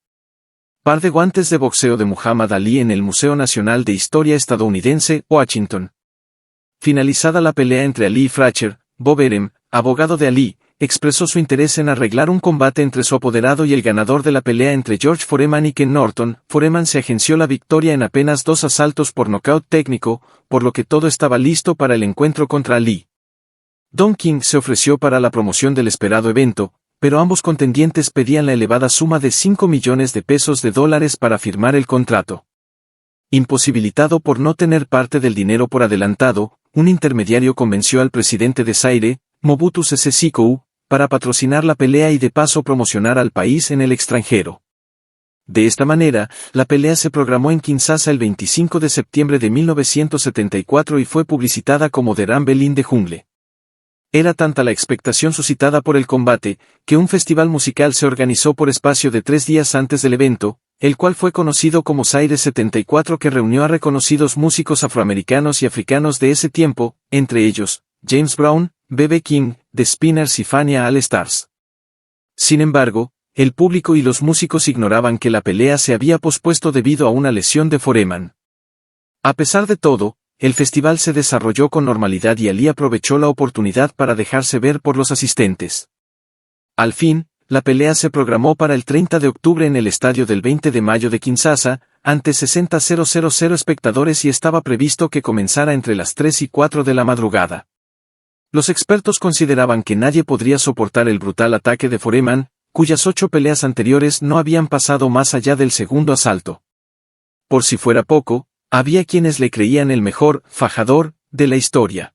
Par de guantes de boxeo de Muhammad Ali en el Museo Nacional de Historia Estadounidense, Washington. Finalizada la pelea entre Ali y Frazier, Bob Erem, abogado de Ali, expresó su interés en arreglar un combate entre su apoderado y el ganador de la pelea entre George Foreman y Ken Norton. Foreman se agenció la victoria en apenas 2 asaltos por nocaut técnico, por lo que todo estaba listo para el encuentro contra Ali. Don King se ofreció para la promoción del esperado evento, pero ambos contendientes pedían la elevada suma de $5 millones para firmar el contrato. Imposibilitado por no tener parte del dinero por adelantado, un intermediario convenció al presidente de Zaire, Mobutu Sese Seko, para patrocinar la pelea y de paso promocionar al país en el extranjero. De esta manera, la pelea se programó en Kinshasa el 25 de septiembre de 1974 y fue publicitada como The Rumble in the Jungle. Era tanta la expectación suscitada por el combate, que un festival musical se organizó por espacio de 3 días antes del evento, el cual fue conocido como Zaire 74, que reunió a reconocidos músicos afroamericanos y africanos de ese tiempo, entre ellos, James Brown, B.B. King, The Spinners y Fania All Stars. Sin embargo, el público y los músicos ignoraban que la pelea se había pospuesto debido a una lesión de Foreman. A pesar de todo, el festival se desarrolló con normalidad y Ali aprovechó la oportunidad para dejarse ver por los asistentes. Al fin, la pelea se programó para el 30 de octubre en el estadio del 20 de mayo de Kinshasa, ante 60.000 espectadores y estaba previsto que comenzara entre las 3 y 4 de la madrugada. Los expertos consideraban que nadie podría soportar el brutal ataque de Foreman, cuyas 8 peleas anteriores no habían pasado más allá del segundo asalto. Por si fuera poco, había quienes le creían el mejor fajador de la historia.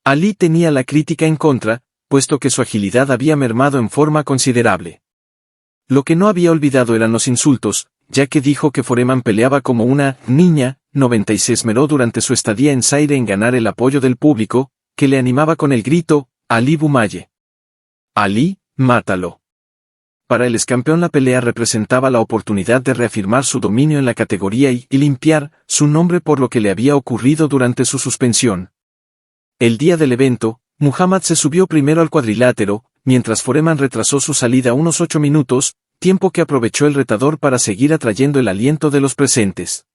Ali tenía la crítica en contra, puesto que su agilidad había mermado en forma considerable. Lo que no había olvidado eran los insultos, ya que dijo que Foreman peleaba como una niña, y se esmeró durante su estadía en Zaire en ganar el apoyo del público, que le animaba con el grito, Ali Bumaye. Ali, mátalo. Para el excampeón la pelea representaba la oportunidad de reafirmar su dominio en la categoría y limpiar su nombre por lo que le había ocurrido durante su suspensión. El día del evento, Muhammad se subió primero al cuadrilátero, mientras Foreman retrasó su salida unos 8 minutos, tiempo que aprovechó el retador para seguir atrayendo el aliento de los presentes.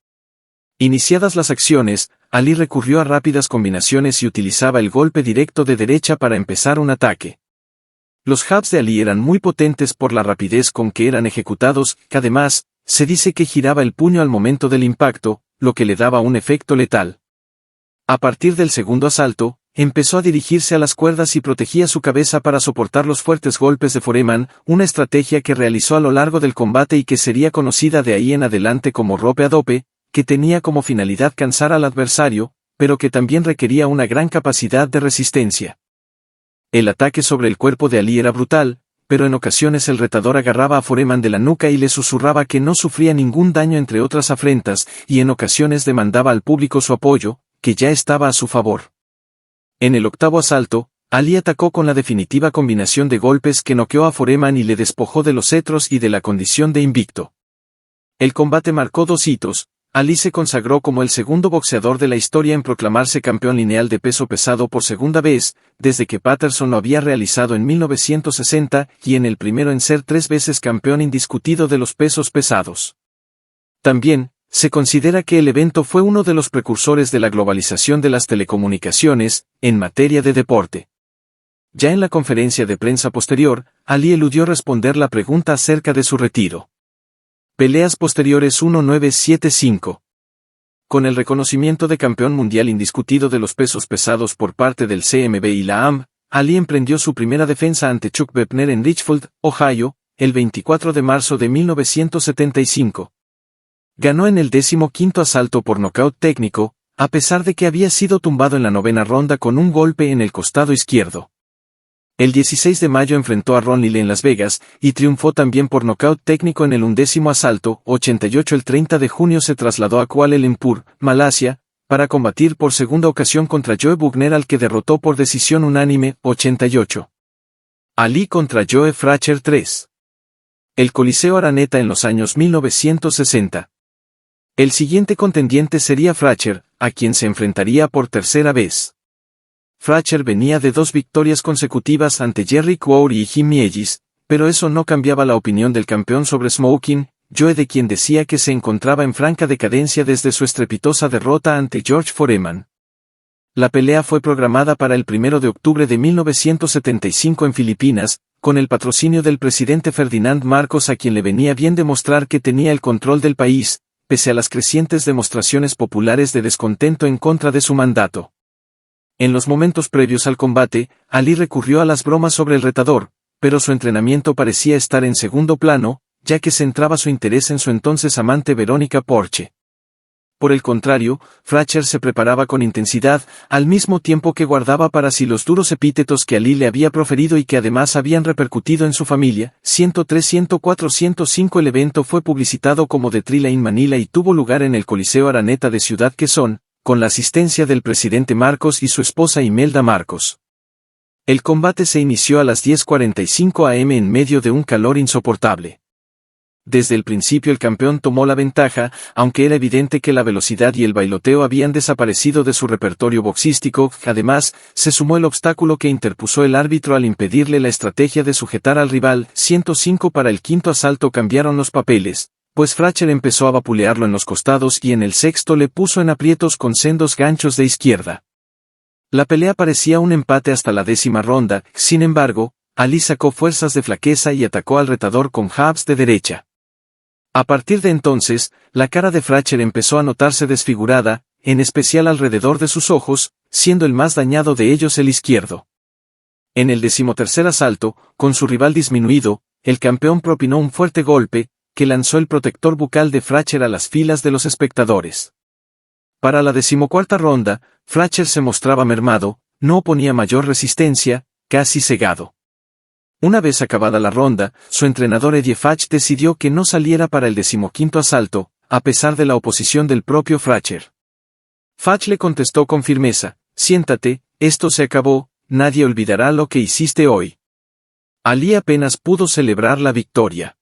Iniciadas las acciones, Ali recurrió a rápidas combinaciones y utilizaba el golpe directo de derecha para empezar un ataque. Los jabs de Ali eran muy potentes por la rapidez con que eran ejecutados, que además, se dice que giraba el puño al momento del impacto, lo que le daba un efecto letal. A partir del segundo asalto, empezó a dirigirse a las cuerdas y protegía su cabeza para soportar los fuertes golpes de Foreman, una estrategia que realizó a lo largo del combate y que sería conocida de ahí en adelante como rope-a-dope, que tenía como finalidad cansar al adversario, pero que también requería una gran capacidad de resistencia. El ataque sobre el cuerpo de Ali era brutal, pero en ocasiones el retador agarraba a Foreman de la nuca y le susurraba que no sufría ningún daño entre otras afrentas, y en ocasiones demandaba al público su apoyo, que ya estaba a su favor. En el octavo asalto, Ali atacó con la definitiva combinación de golpes que noqueó a Foreman y le despojó de los cetros y de la condición de invicto. El combate marcó 2 hitos. Ali se consagró como el segundo boxeador de la historia en proclamarse campeón lineal de peso pesado por segunda vez, desde que Patterson lo había realizado en 1960, y en el primero en ser 3 veces campeón indiscutido de los pesos pesados. También, se considera que el evento fue uno de los precursores de la globalización de las telecomunicaciones, en materia de deporte. Ya en la conferencia de prensa posterior, Ali eludió responder la pregunta acerca de su retiro. Peleas posteriores 1975. Con el reconocimiento de campeón mundial indiscutido de los pesos pesados por parte del CMB y la AM, Ali emprendió su primera defensa ante Chuck Wepner en Richfield, Ohio, el 24 de marzo de 1975. Ganó en el 15º asalto por nocaut técnico, a pesar de que había sido tumbado en la 9ª ronda con un golpe en el costado izquierdo. El 16 de mayo enfrentó a Ron Lyle en Las Vegas, y triunfó también por nocaut técnico en el 11º asalto, 88. El 30 de junio se trasladó a Kuala Lumpur, Malasia, para combatir por segunda ocasión contra Joe Bugner, al que derrotó por decisión unánime, 88. Ali contra Joe Frazier 3. El Coliseo Araneta en los años 1960. El siguiente contendiente sería Frazier, a quien se enfrentaría por tercera vez. Frazier venía de 2 victorias consecutivas ante Jerry Cour y Jim Ellis, pero eso no cambiaba la opinión del campeón sobre Smoking Joe, de quien decía que se encontraba en franca decadencia desde su estrepitosa derrota ante George Foreman. La pelea fue programada para el 1 de octubre de 1975 en Filipinas, con el patrocinio del presidente Ferdinand Marcos, a quien le venía bien demostrar que tenía el control del país, pese a las crecientes demostraciones populares de descontento en contra de su mandato. En los momentos previos al combate, Ali recurrió a las bromas sobre el retador, pero su entrenamiento parecía estar en segundo plano, ya que centraba su interés en su entonces amante Verónica Porche. Por el contrario, Frazier se preparaba con intensidad, al mismo tiempo que guardaba para sí los duros epítetos que Ali le había proferido y que además habían repercutido en su familia. 103, 104, 105. El evento fue publicitado como The Thrilla in Manila y tuvo lugar en el Coliseo Araneta de Ciudad Quezón, con la asistencia del presidente Marcos y su esposa Imelda Marcos. El combate se inició a las 10:45 am en medio de un calor insoportable. Desde el principio el campeón tomó la ventaja, aunque era evidente que la velocidad y el bailoteo habían desaparecido de su repertorio boxístico. Además, se sumó el obstáculo que interpuso el árbitro al impedirle la estrategia de sujetar al rival. 105. Para el quinto asalto cambiaron los papeles, pues Frazier empezó a vapulearlo en los costados y en el sexto le puso en aprietos con sendos ganchos de izquierda. La pelea parecía un empate hasta la 10ª ronda. Sin embargo, Ali sacó fuerzas de flaqueza y atacó al retador con jabs de derecha. A partir de entonces, la cara de Frazier empezó a notarse desfigurada, en especial alrededor de sus ojos, siendo el más dañado de ellos el izquierdo. En el 13º asalto, con su rival disminuido, el campeón propinó un fuerte golpe, que lanzó el protector bucal de Frazier a las filas de los espectadores. Para la 14ª ronda, Frazier se mostraba mermado, no oponía mayor resistencia, casi cegado. Una vez acabada la ronda, su entrenador Eddie Fach decidió que no saliera para el 15º asalto, a pesar de la oposición del propio Frazier. Fach le contestó con firmeza: «Siéntate, esto se acabó, nadie olvidará lo que hiciste hoy». Ali apenas pudo celebrar la victoria.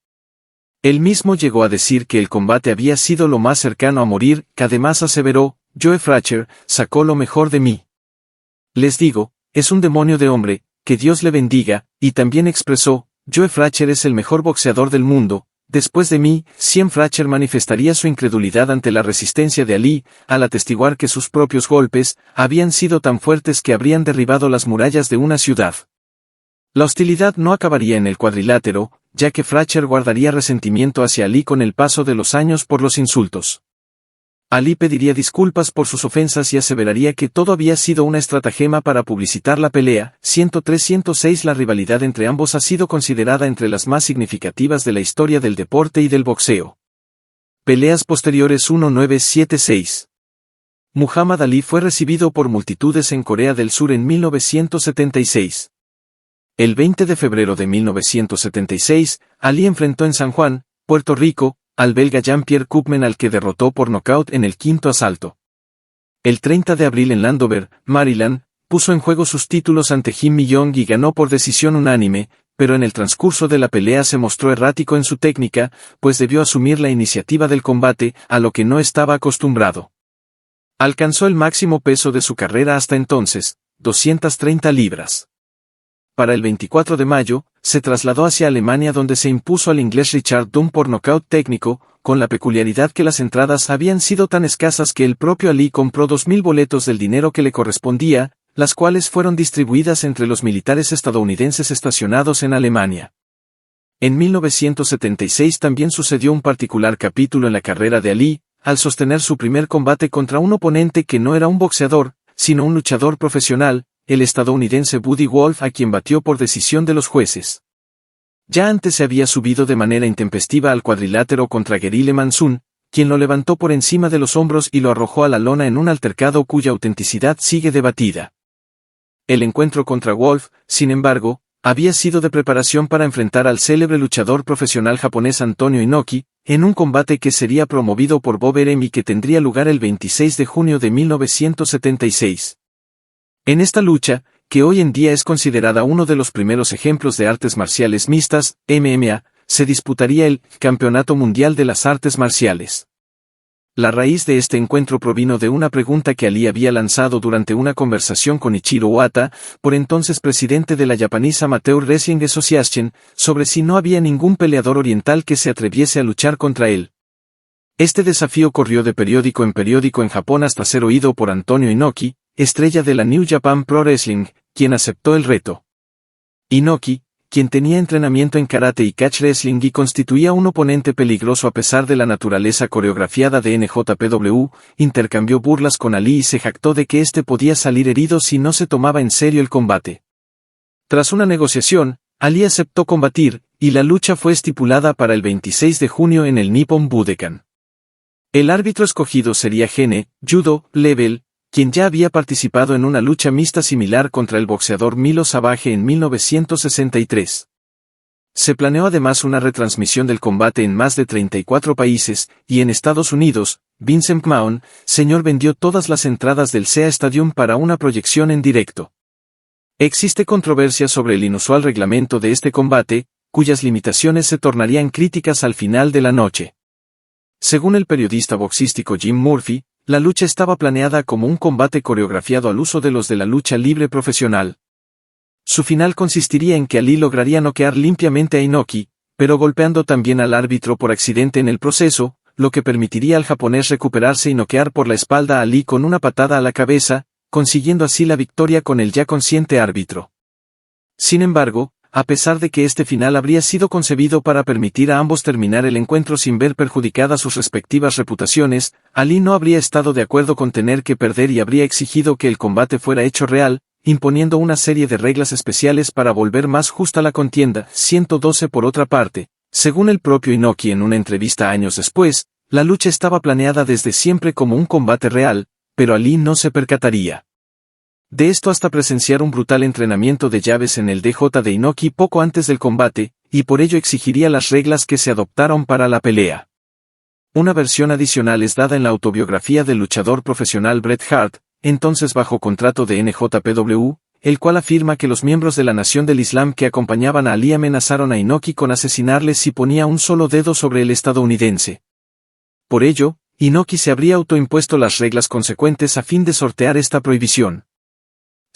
Él mismo llegó a decir que el combate había sido lo más cercano a morir, que además aseveró: «Joe Frazier sacó lo mejor de mí. Les digo, es un demonio de hombre, que Dios le bendiga», y también expresó: «Joe Frazier es el mejor boxeador del mundo, después de mí». Frazier manifestaría su incredulidad ante la resistencia de Ali, al atestiguar que sus propios golpes habían sido tan fuertes que habrían derribado las murallas de una ciudad. La hostilidad no acabaría en el cuadrilátero, ya que Frazier guardaría resentimiento hacia Ali con el paso de los años por los insultos. Ali pediría disculpas por sus ofensas y aseveraría que todo había sido una estratagema para publicitar la pelea. 103-106 La rivalidad entre ambos ha sido considerada entre las más significativas de la historia del deporte y del boxeo. Peleas posteriores 1976. Muhammad Ali fue recibido por multitudes en Corea del Sur en 1976. El 20 de febrero de 1976, Ali enfrentó en San Juan, Puerto Rico, al belga Jean-Pierre Koopman, al que derrotó por nocaut en el quinto asalto. El 30 de abril en Landover, Maryland, puso en juego sus títulos ante Jim Millong y ganó por decisión unánime, pero en el transcurso de la pelea se mostró errático en su técnica, pues debió asumir la iniciativa del combate, a lo que no estaba acostumbrado. Alcanzó el máximo peso de su carrera hasta entonces, 230 libras. Para el 24 de mayo, se trasladó hacia Alemania, donde se impuso al inglés Richard Dunn por nocaut técnico, con la peculiaridad que las entradas habían sido tan escasas que el propio Ali compró 2.000 boletos del dinero que le correspondía, las cuales fueron distribuidas entre los militares estadounidenses estacionados en Alemania. En 1976 también sucedió un particular capítulo en la carrera de Ali, al sostener su primer combate contra un oponente que no era un boxeador, sino un luchador profesional, el estadounidense Buddy Wolf, a quien batió por decisión de los jueces. Ya antes se había subido de manera intempestiva al cuadrilátero contra Gerile Mansoon, quien lo levantó por encima de los hombros y lo arrojó a la lona en un altercado cuya autenticidad sigue debatida. El encuentro contra Wolf, sin embargo, había sido de preparación para enfrentar al célebre luchador profesional japonés Antonio Inoki, en un combate que sería promovido por Bob Arum y que tendría lugar el 26 de junio de 1976. En esta lucha, que hoy en día es considerada uno de los primeros ejemplos de artes marciales mixtas, MMA, se disputaría el Campeonato Mundial de las Artes Marciales. La raíz de este encuentro provino de una pregunta que Ali había lanzado durante una conversación con Ichiro Owata, por entonces presidente de la Japanese Amateur Wrestling Association, sobre si no había ningún peleador oriental que se atreviese a luchar contra él. Este desafío corrió de periódico en Japón hasta ser oído por Antonio Inoki, estrella de la New Japan Pro Wrestling, quien aceptó el reto. Inoki, quien tenía entrenamiento en karate y catch wrestling y constituía un oponente peligroso a pesar de la naturaleza coreografiada de NJPW, intercambió burlas con Ali y se jactó de que éste podía salir herido si no se tomaba en serio el combate. Tras una negociación, Ali aceptó combatir, y la lucha fue estipulada para el 26 de junio en el Nippon Budokan. El árbitro escogido sería Gene Judo Level, quien ya había participado en una lucha mixta similar contra el boxeador Milo Savage en 1963. Se planeó además una retransmisión del combate en más de 34 países, y en Estados Unidos, Vince McMahon, Sr. vendió todas las entradas del SEA Stadium para una proyección en directo. Existe controversia sobre el inusual reglamento de este combate, cuyas limitaciones se tornarían críticas al final de la noche. Según el periodista boxístico Jim Murphy, la lucha estaba planeada como un combate coreografiado al uso de los de la lucha libre profesional. Su final consistiría en que Ali lograría noquear limpiamente a Inoki, pero golpeando también al árbitro por accidente en el proceso, lo que permitiría al japonés recuperarse y noquear por la espalda a Ali con una patada a la cabeza, consiguiendo así la victoria con el ya consciente árbitro. Sin embargo, a pesar de que este final habría sido concebido para permitir a ambos terminar el encuentro sin ver perjudicadas sus respectivas reputaciones, Ali no habría estado de acuerdo con tener que perder y habría exigido que el combate fuera hecho real, imponiendo una serie de reglas especiales para volver más justa la contienda. 112 Por otra parte, según el propio Inoki en una entrevista años después, la lucha estaba planeada desde siempre como un combate real, pero Ali no se percataría de esto hasta presenciar un brutal entrenamiento de llaves en el DJ de Inoki poco antes del combate, y por ello exigiría las reglas que se adoptaron para la pelea. Una versión adicional es dada en la autobiografía del luchador profesional Bret Hart, entonces bajo contrato de NJPW, el cual afirma que los miembros de la Nación del Islam que acompañaban a Ali amenazaron a Inoki con asesinarle si ponía un solo dedo sobre el estadounidense. Por ello, Inoki se habría autoimpuesto las reglas consecuentes a fin de sortear esta prohibición.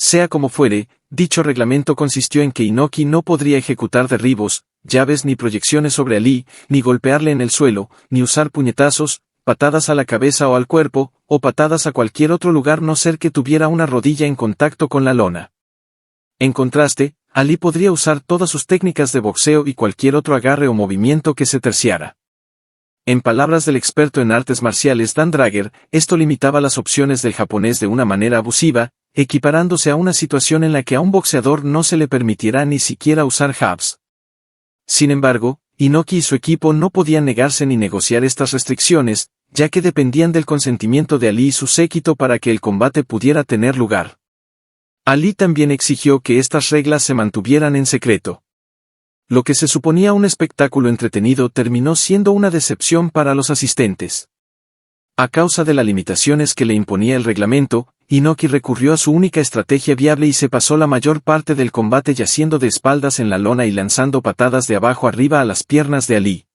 Sea como fuere, dicho reglamento consistió en que Inoki no podría ejecutar derribos, llaves ni proyecciones sobre Ali, ni golpearle en el suelo, ni usar puñetazos, patadas a la cabeza o al cuerpo, o patadas a cualquier otro lugar no ser que tuviera una rodilla en contacto con la lona. En contraste, Ali podría usar todas sus técnicas de boxeo y cualquier otro agarre o movimiento que se terciara. En palabras del experto en artes marciales Dan Drager, esto limitaba las opciones del japonés de una manera abusiva, equiparándose a una situación en la que a un boxeador no se le permitirá ni siquiera usar jabs. Sin embargo, Inoki y su equipo no podían negarse ni negociar estas restricciones, ya que dependían del consentimiento de Ali y su séquito para que el combate pudiera tener lugar. Ali también exigió que estas reglas se mantuvieran en secreto. Lo que se suponía un espectáculo entretenido terminó siendo una decepción para los asistentes. A causa de las limitaciones que le imponía el reglamento, Inoki recurrió a su única estrategia viable y se pasó la mayor parte del combate yaciendo de espaldas en la lona y lanzando patadas de abajo arriba a las piernas de Ali.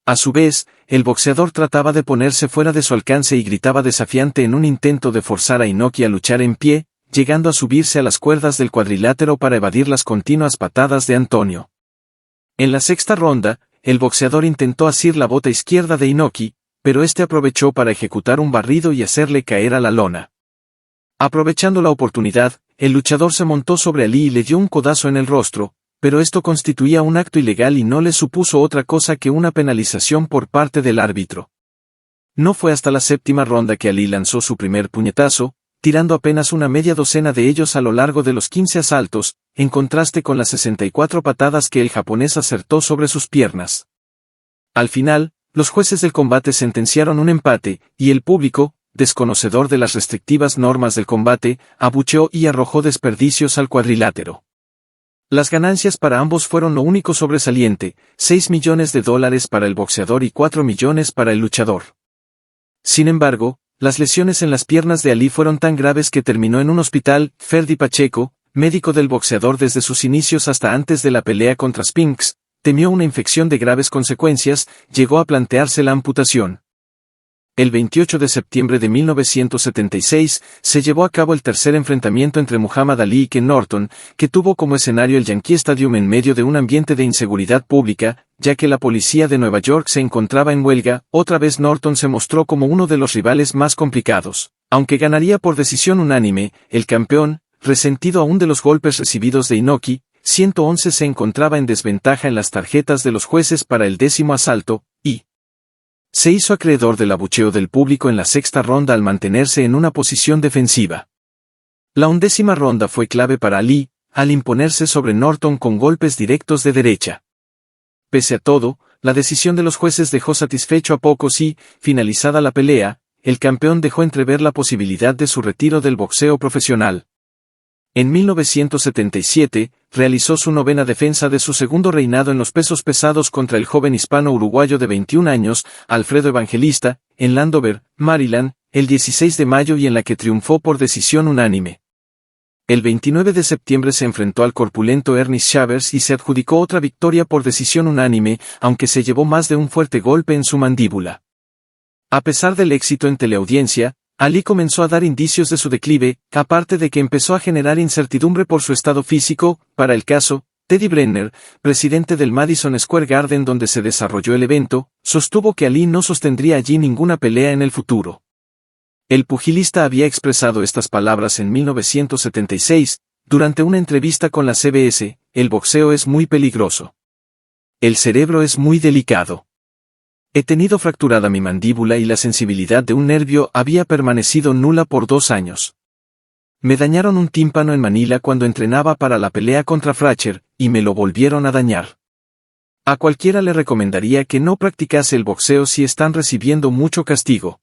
A su vez, el boxeador trataba de ponerse fuera de su alcance y gritaba desafiante en un intento de forzar a Inoki a luchar en pie, llegando a subirse a las cuerdas del cuadrilátero para evadir las continuas patadas de Antonio. En la sexta ronda, el boxeador intentó asir la bota izquierda de Inoki, pero este aprovechó para ejecutar un barrido y hacerle caer a la lona. Aprovechando la oportunidad, el luchador se montó sobre Ali y le dio un codazo en el rostro, pero esto constituía un acto ilegal y no le supuso otra cosa que una penalización por parte del árbitro. No fue hasta la séptima ronda que Ali lanzó su primer puñetazo, tirando apenas una media docena de ellos a lo largo de los 15 asaltos, en contraste con las 64 patadas que el japonés acertó sobre sus piernas. Al final, los jueces del combate sentenciaron un empate, y el público, desconocedor de las restrictivas normas del combate, abucheó y arrojó desperdicios al cuadrilátero. Las ganancias para ambos fueron lo único sobresaliente, $6 millones para el boxeador y $4 millones para el luchador. Sin embargo, las lesiones en las piernas de Ali fueron tan graves que terminó en un hospital. Ferdi Pacheco, médico del boxeador desde sus inicios hasta antes de la pelea contra Spinks, temió una infección de graves consecuencias, llegó a plantearse la amputación. El 28 de septiembre de 1976, se llevó a cabo el tercer enfrentamiento entre Muhammad Ali y Ken Norton, que tuvo como escenario el Yankee Stadium en medio de un ambiente de inseguridad pública, ya que la policía de Nueva York se encontraba en huelga. Otra vez Norton se mostró como uno de los rivales más complicados. Aunque ganaría por decisión unánime, el campeón, resentido aún de los golpes recibidos de Inoki, 111 se encontraba en desventaja en las tarjetas de los jueces para el 10º asalto, y se hizo acreedor del abucheo del público en la sexta ronda al mantenerse en una posición defensiva. La 11ª ronda fue clave para Ali, al imponerse sobre Norton con golpes directos de derecha. Pese a todo, la decisión de los jueces dejó satisfecho a pocos y, finalizada la pelea, el campeón dejó entrever la posibilidad de su retiro del boxeo profesional. En 1977, realizó su 9ª defensa de su segundo reinado en los pesos pesados contra el joven hispano-uruguayo de 21 años, Alfredo Evangelista, en Landover, Maryland, el 16 de mayo y en la que triunfó por decisión unánime. El 29 de septiembre se enfrentó al corpulento Ernest Chavers y se adjudicó otra victoria por decisión unánime, aunque se llevó más de un fuerte golpe en su mandíbula. A pesar del éxito en teleaudiencia, Ali comenzó a dar indicios de su declive, aparte de que empezó a generar incertidumbre por su estado físico. Para el caso, Teddy Brenner, presidente del Madison Square Garden donde se desarrolló el evento, sostuvo que Ali no sostendría allí ninguna pelea en el futuro. El pugilista había expresado estas palabras en 1976, durante una entrevista con la CBS: el boxeo es muy peligroso. El cerebro es muy delicado. He tenido fracturada mi mandíbula y la sensibilidad de un nervio había permanecido nula por 2 años. Me dañaron un tímpano en Manila cuando entrenaba para la pelea contra Fracher, y me lo volvieron a dañar. A cualquiera le recomendaría que no practicase el boxeo si están recibiendo mucho castigo.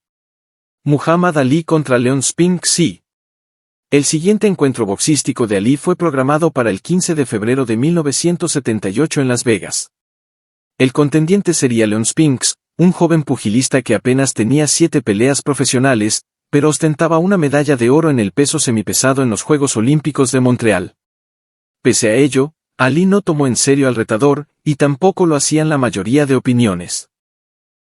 Muhammad Ali contra Leon Spinks. Sí. El siguiente encuentro boxístico de Ali fue programado para el 15 de febrero de 1978 en Las Vegas. El contendiente sería Leon Spinks, un joven pugilista que apenas tenía 7 peleas profesionales, pero ostentaba una medalla de oro en el peso semipesado en los Juegos Olímpicos de Montreal. Pese a ello, Ali no tomó en serio al retador, y tampoco lo hacían la mayoría de opiniones.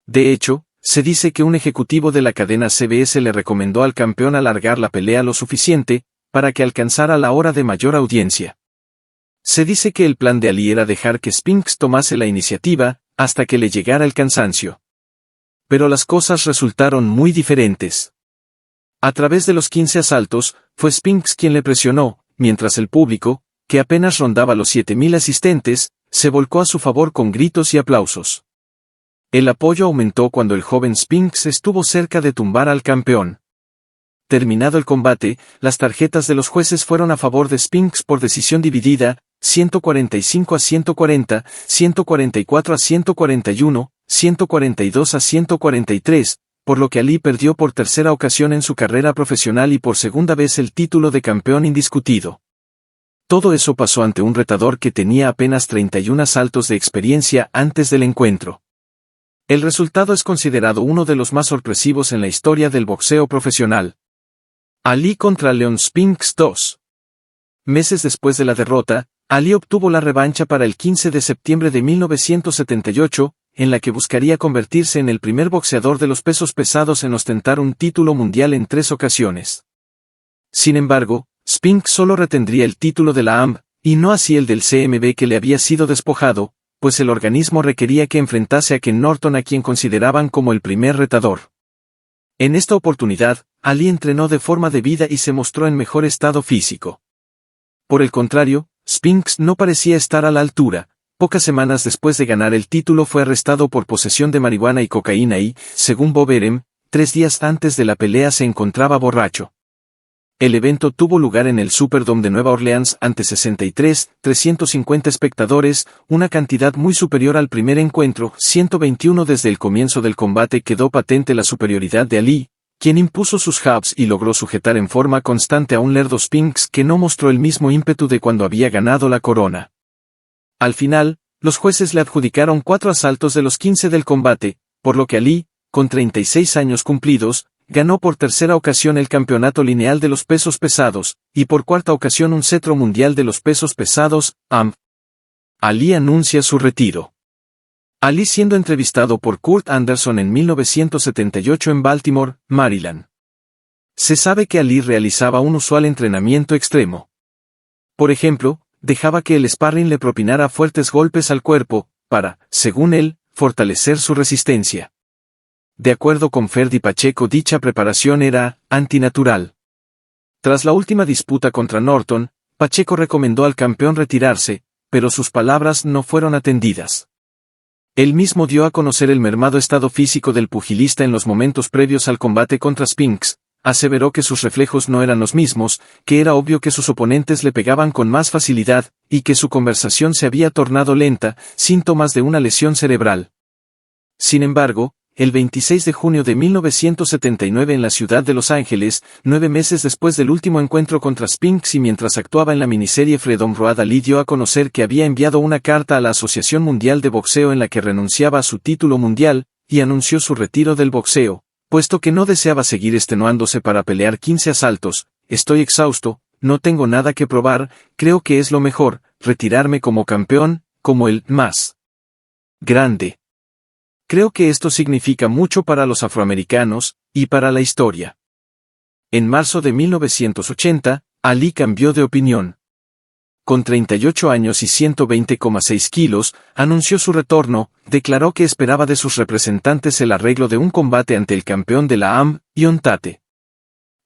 De hecho, se dice que un ejecutivo de la cadena CBS le recomendó al campeón alargar la pelea lo suficiente, para que alcanzara la hora de mayor audiencia. Se dice que el plan de Ali era dejar que Spinks tomase la iniciativa, hasta que le llegara el cansancio. Pero las cosas resultaron muy diferentes. A través de los 15 asaltos, fue Spinks quien le presionó, mientras el público, que apenas rondaba los 7,000 asistentes, se volcó a su favor con gritos y aplausos. El apoyo aumentó cuando el joven Spinks estuvo cerca de tumbar al campeón. Terminado el combate, las tarjetas de los jueces fueron a favor de Spinks por decisión dividida, 145 a 140, 144 a 141, 142 a 143, por lo que Ali perdió por tercera ocasión en su carrera profesional y por segunda vez el título de campeón indiscutido. Todo eso pasó ante un retador que tenía apenas 31 asaltos de experiencia antes del encuentro. El resultado es considerado uno de los más sorpresivos en la historia del boxeo profesional. Ali contra Leon Spinks 2. Meses después de la derrota, Ali obtuvo la revancha para el 15 de septiembre de 1978, en la que buscaría convertirse en el primer boxeador de los pesos pesados en ostentar un título mundial en 3 ocasiones. Sin embargo, Spinks solo retendría el título de la AMB, y no así el del CMB que le había sido despojado, pues el organismo requería que enfrentase a Ken Norton, a quien consideraban como el primer retador. En esta oportunidad, Ali entrenó de forma debida y se mostró en mejor estado físico. Por el contrario, Spinks no parecía estar a la altura. Pocas semanas después de ganar el título fue arrestado por posesión de marihuana y cocaína y, según Bob Arum, 3 días antes de la pelea se encontraba borracho. El evento tuvo lugar en el Superdome de Nueva Orleans ante 350 espectadores, una cantidad muy superior al primer encuentro. 121. Desde el comienzo del combate quedó patente la superioridad de Ali, quien impuso sus jabs y logró sujetar en forma constante a un lerdo Spinks que no mostró el mismo ímpetu de cuando había ganado la corona. Al final, los jueces le adjudicaron 4 asaltos de los 15 del combate, por lo que Ali, con 36 años cumplidos, ganó por tercera ocasión el campeonato lineal de los pesos pesados, y por cuarta ocasión un cetro mundial de los pesos pesados, AMB. Ali anuncia su retiro. Ali siendo entrevistado por Kurt Anderson en 1978 en Baltimore, Maryland. Se sabe que Ali realizaba un usual entrenamiento extremo. Por ejemplo, dejaba que el sparring le propinara fuertes golpes al cuerpo, para, según él, fortalecer su resistencia. De acuerdo con Ferdy Pacheco, dicha preparación era antinatural. Tras la última disputa contra Norton, Pacheco recomendó al campeón retirarse, pero sus palabras no fueron atendidas. Él mismo dio a conocer el mermado estado físico del pugilista en los momentos previos al combate contra Spinks, aseveró que sus reflejos no eran los mismos, que era obvio que sus oponentes le pegaban con más facilidad, y que su conversación se había tornado lenta, síntomas de una lesión cerebral. Sin embargo, el 26 de junio de 1979 en la ciudad de Los Ángeles, 9 meses después del último encuentro contra Spinks y mientras actuaba en la miniserie Freedom Road, Ali dio a conocer que había enviado una carta a la Asociación Mundial de Boxeo en la que renunciaba a su título mundial, y anunció su retiro del boxeo, puesto que no deseaba seguir extenuándose para pelear 15 asaltos. Estoy exhausto, no tengo nada que probar, creo que es lo mejor, retirarme como campeón, como el más grande. Creo que esto significa mucho para los afroamericanos, y para la historia. En marzo de 1980, Ali cambió de opinión. Con 38 años y 120,6 kilos, anunció su retorno, declaró que esperaba de sus representantes el arreglo de un combate ante el campeón de la AMB, Ion Tate.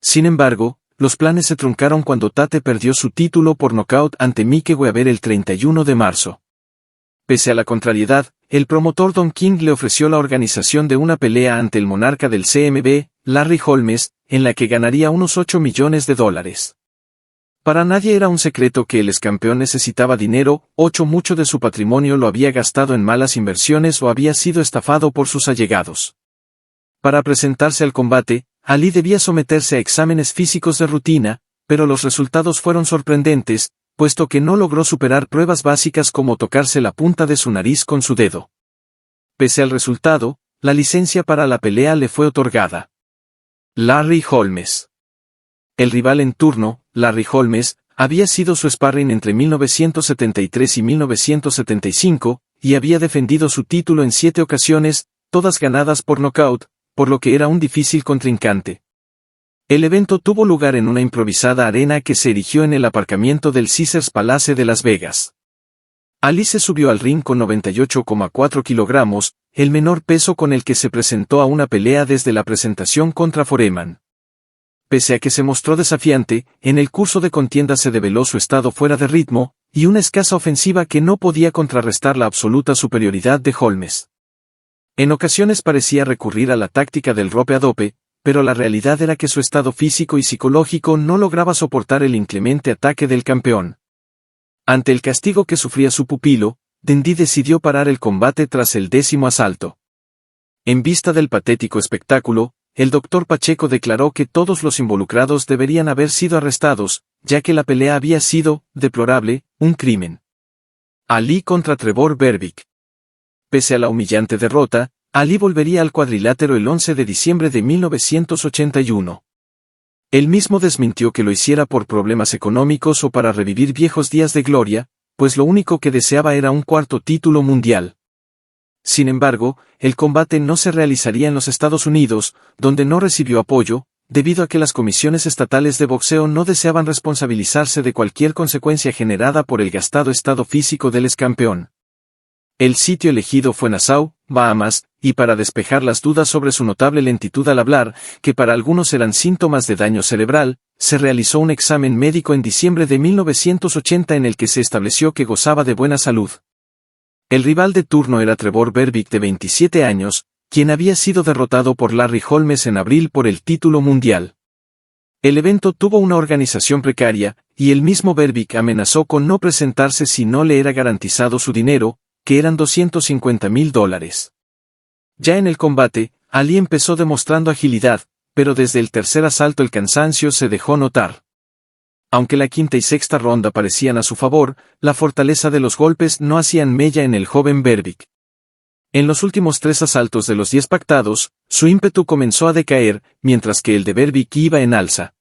Sin embargo, los planes se truncaron cuando Tate perdió su título por nocaut ante Mike Weaver el 31 de marzo. Pese a la contrariedad, el promotor Don King le ofreció la organización de una pelea ante el monarca del CMB, Larry Holmes, en la que ganaría unos $8 millones. Para nadie era un secreto que el excampeón necesitaba dinero, mucho de su patrimonio lo había gastado en malas inversiones o había sido estafado por sus allegados. Para presentarse al combate, Ali debía someterse a exámenes físicos de rutina, pero los resultados fueron sorprendentes, puesto que no logró superar pruebas básicas como tocarse la punta de su nariz con su dedo. Pese al resultado, la licencia para la pelea le fue otorgada. Larry Holmes. El rival en turno, Larry Holmes, había sido su sparring entre 1973 y 1975, y había defendido su título en 7 ocasiones, todas ganadas por nocaut, por lo que era un difícil contrincante. El evento tuvo lugar en una improvisada arena que se erigió en el aparcamiento del Caesars Palace de Las Vegas. Ali se subió al ring con 98,4 kilogramos, el menor peso con el que se presentó a una pelea desde la presentación contra Foreman. Pese a que se mostró desafiante, en el curso de contienda se develó su estado fuera de ritmo, y una escasa ofensiva que no podía contrarrestar la absoluta superioridad de Holmes. En ocasiones parecía recurrir a la táctica del rope-a-dope, pero la realidad era que su estado físico y psicológico no lograba soportar el inclemente ataque del campeón. Ante el castigo que sufría su pupilo, Dundee decidió parar el combate tras el 10º asalto. En vista del patético espectáculo, el Dr. Pacheco declaró que todos los involucrados deberían haber sido arrestados, ya que la pelea había sido, deplorable, un crimen. Ali contra Trevor Berbick. Pese a la humillante derrota, Ali volvería al cuadrilátero el 11 de diciembre de 1981. Él mismo desmintió que lo hiciera por problemas económicos o para revivir viejos días de gloria, pues lo único que deseaba era un cuarto título mundial. Sin embargo, el combate no se realizaría en los Estados Unidos, donde no recibió apoyo, debido a que las comisiones estatales de boxeo no deseaban responsabilizarse de cualquier consecuencia generada por el gastado estado físico del excampeón. El sitio elegido fue Nassau, Bahamas, y para despejar las dudas sobre su notable lentitud al hablar, que para algunos eran síntomas de daño cerebral, se realizó un examen médico en diciembre de 1980 en el que se estableció que gozaba de buena salud. El rival de turno era Trevor Berbick de 27 años, quien había sido derrotado por Larry Holmes en abril por el título mundial. El evento tuvo una organización precaria, y el mismo Berbick amenazó con no presentarse si no le era garantizado su dinero, que eran $250,000. Ya en el combate, Ali empezó demostrando agilidad, pero desde el tercer asalto el cansancio se dejó notar. Aunque la quinta y sexta ronda parecían a su favor, la fortaleza de los golpes no hacían mella en el joven Berbick. En los últimos 3 asaltos de los 10 pactados, su ímpetu comenzó a decaer, mientras que el de Berbick iba en alza.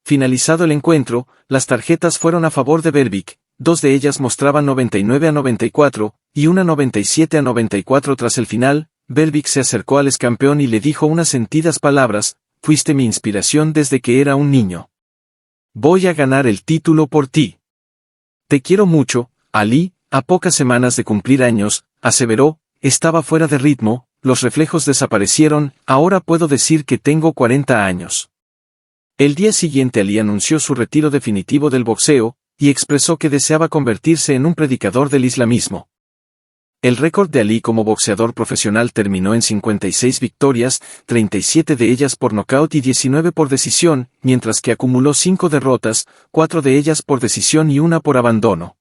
Finalizado el encuentro, las tarjetas fueron a favor de Berbick, 2 de ellas mostraban 99-94, y una 97-94 tras el final. Berbick se acercó al excampeón y le dijo unas sentidas palabras: «Fuiste mi inspiración desde que era un niño. Voy a ganar el título por ti. Te quiero mucho, Ali». A pocas semanas de cumplir años, aseveró, estaba fuera de ritmo, los reflejos desaparecieron, ahora puedo decir que tengo 40 años. El día siguiente Ali anunció su retiro definitivo del boxeo, y expresó que deseaba convertirse en un predicador del islamismo. El récord de Ali como boxeador profesional terminó en 56 victorias, 37 de ellas por nocaut y 19 por decisión, mientras que acumuló 5 derrotas, 4 de ellas por decisión y 1 por abandono.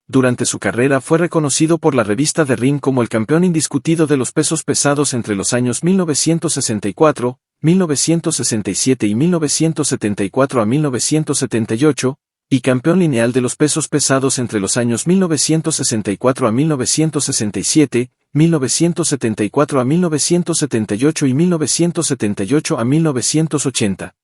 Durante su carrera fue reconocido por la revista The Ring como el campeón indiscutido de los pesos pesados entre los años 1964, 1967 y 1974 a 1978, y campeón lineal de los pesos pesados entre los años 1964 a 1967, 1974 a 1978 y 1978 a 1980.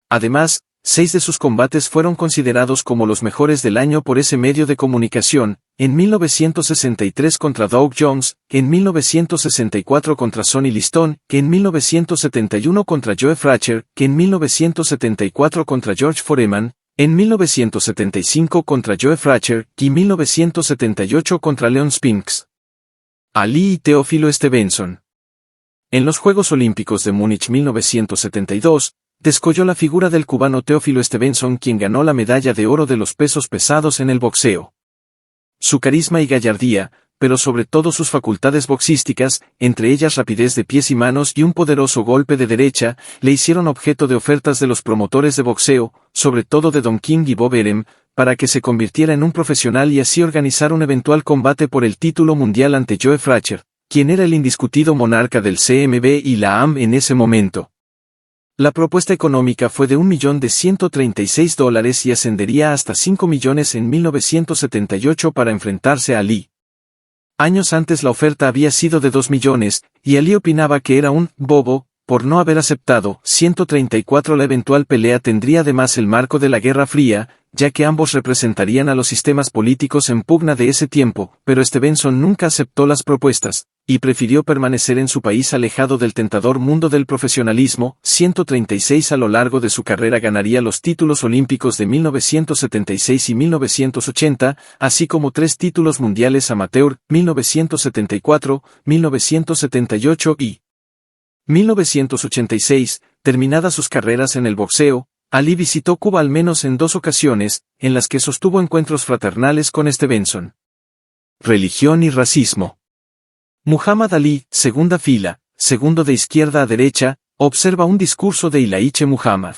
Además, 6 de sus combates fueron considerados como los mejores del año por ese medio de comunicación: en 1963 contra Doug Jones, en 1964 contra Sonny Liston, en 1971 contra Joe Frazier, en 1974 contra George Foreman, en 1975 contra Joe Frazier, y 1978 contra Leon Spinks. Ali y Teófilo Stevenson. En los Juegos Olímpicos de Múnich 1972, descolló la figura del cubano Teófilo Stevenson, quien ganó la medalla de oro de los pesos pesados en el boxeo. Su carisma y gallardía, pero sobre todo sus facultades boxísticas, entre ellas rapidez de pies y manos y un poderoso golpe de derecha, le hicieron objeto de ofertas de los promotores de boxeo, sobre todo de Don King y Bob Arum, para que se convirtiera en un profesional y así organizar un eventual combate por el título mundial ante Joe Frazier, quien era el indiscutido monarca del CMB y la AM en ese momento. La propuesta económica fue de $1.136 y ascendería hasta $5 millones en 1978 para enfrentarse a Ali. Años antes la oferta había sido de 2 millones, y Ali opinaba que era un bobo por no haber aceptado. 134 La eventual pelea tendría además el marco de la Guerra Fría, ya que ambos representarían a los sistemas políticos en pugna de ese tiempo, pero Stevenson nunca aceptó las propuestas, y prefirió permanecer en su país alejado del tentador mundo del profesionalismo. 136 A lo largo de su carrera ganaría los títulos olímpicos de 1976 y 1980, así como 3 títulos mundiales amateur, 1974, 1978 y 1986. Terminadas sus carreras en el boxeo, Ali visitó Cuba al menos en 2 ocasiones, en las que sostuvo encuentros fraternales con Stevenson. Religión y racismo. Muhammad Ali, segunda fila, segundo de izquierda a derecha, observa un discurso de Ilaiche Muhammad.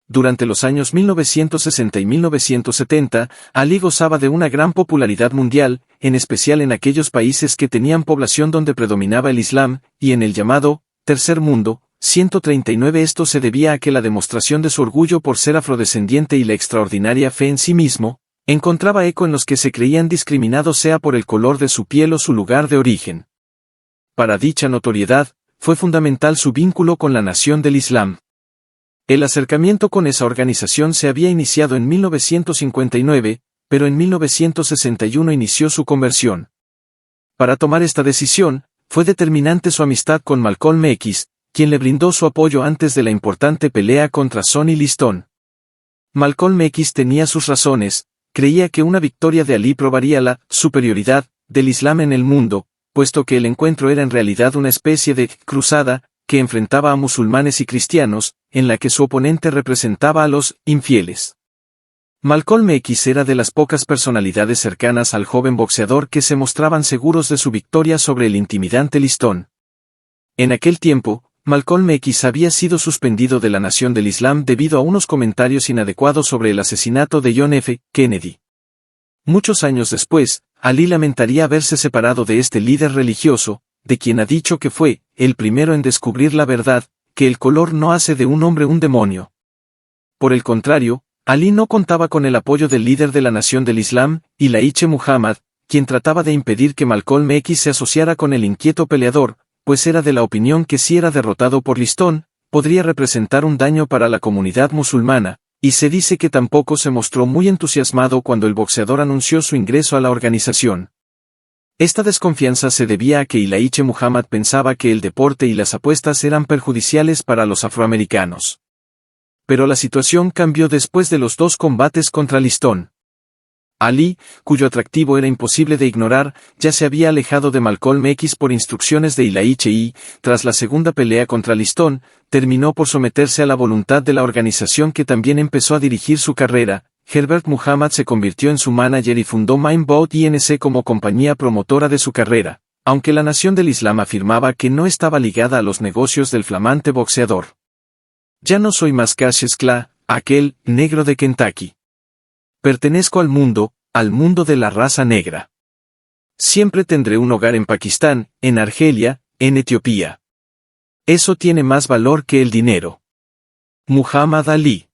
Durante los años 1960 y 1970, Ali gozaba de una gran popularidad mundial, en especial en aquellos países que tenían población donde predominaba el Islam, y en el llamado Tercer Mundo. 139. Esto se debía a que la demostración de su orgullo por ser afrodescendiente y la extraordinaria fe en sí mismo, encontraba eco en los que se creían discriminados sea por el color de su piel o su lugar de origen. Para dicha notoriedad, fue fundamental su vínculo con la Nación del Islam. El acercamiento con esa organización se había iniciado en 1959, pero en 1961 inició su conversión. Para tomar esta decisión, fue determinante su amistad con Malcolm X, quien le brindó su apoyo antes de la importante pelea contra Sonny Liston. Malcolm X tenía sus razones, creía que una victoria de Ali probaría la superioridad del Islam en el mundo, puesto que el encuentro era en realidad una especie de cruzada, que enfrentaba a musulmanes y cristianos, en la que su oponente representaba a los infieles. Malcolm X era de las pocas personalidades cercanas al joven boxeador que se mostraban seguros de su victoria sobre el intimidante Liston. En aquel tiempo, Malcolm X había sido suspendido de la Nación del Islam debido a unos comentarios inadecuados sobre el asesinato de John F. Kennedy. Muchos años después, Ali lamentaría haberse separado de este líder religioso, de quien ha dicho que fue el primero en descubrir la verdad, que el color no hace de un hombre un demonio. Por el contrario, Ali no contaba con el apoyo del líder de la Nación del Islam, Ilaiche Muhammad, quien trataba de impedir que Malcolm X se asociara con el inquieto peleador, pues era de la opinión que si era derrotado por Liston, podría representar un daño para la comunidad musulmana, y se dice que tampoco se mostró muy entusiasmado cuando el boxeador anunció su ingreso a la organización. Esta desconfianza se debía a que Ilaiche Muhammad pensaba que el deporte y las apuestas eran perjudiciales para los afroamericanos. Pero la situación cambió después de los dos combates contra Liston. Ali, cuyo atractivo era imposible de ignorar, ya se había alejado de Malcolm X por instrucciones de Ilaiche y, tras la segunda pelea contra Liston, terminó por someterse a la voluntad de la organización que también empezó a dirigir su carrera. Herbert Muhammad se convirtió en su manager y fundó Mindboat Inc. como compañía promotora de su carrera, aunque la Nación del Islam afirmaba que no estaba ligada a los negocios del flamante boxeador. Ya no soy más Cassius Clay, aquel negro de Kentucky. Pertenezco al mundo de la raza negra. Siempre tendré un hogar en Pakistán, en Argelia, en Etiopía. Eso tiene más valor que el dinero. Muhammad Ali.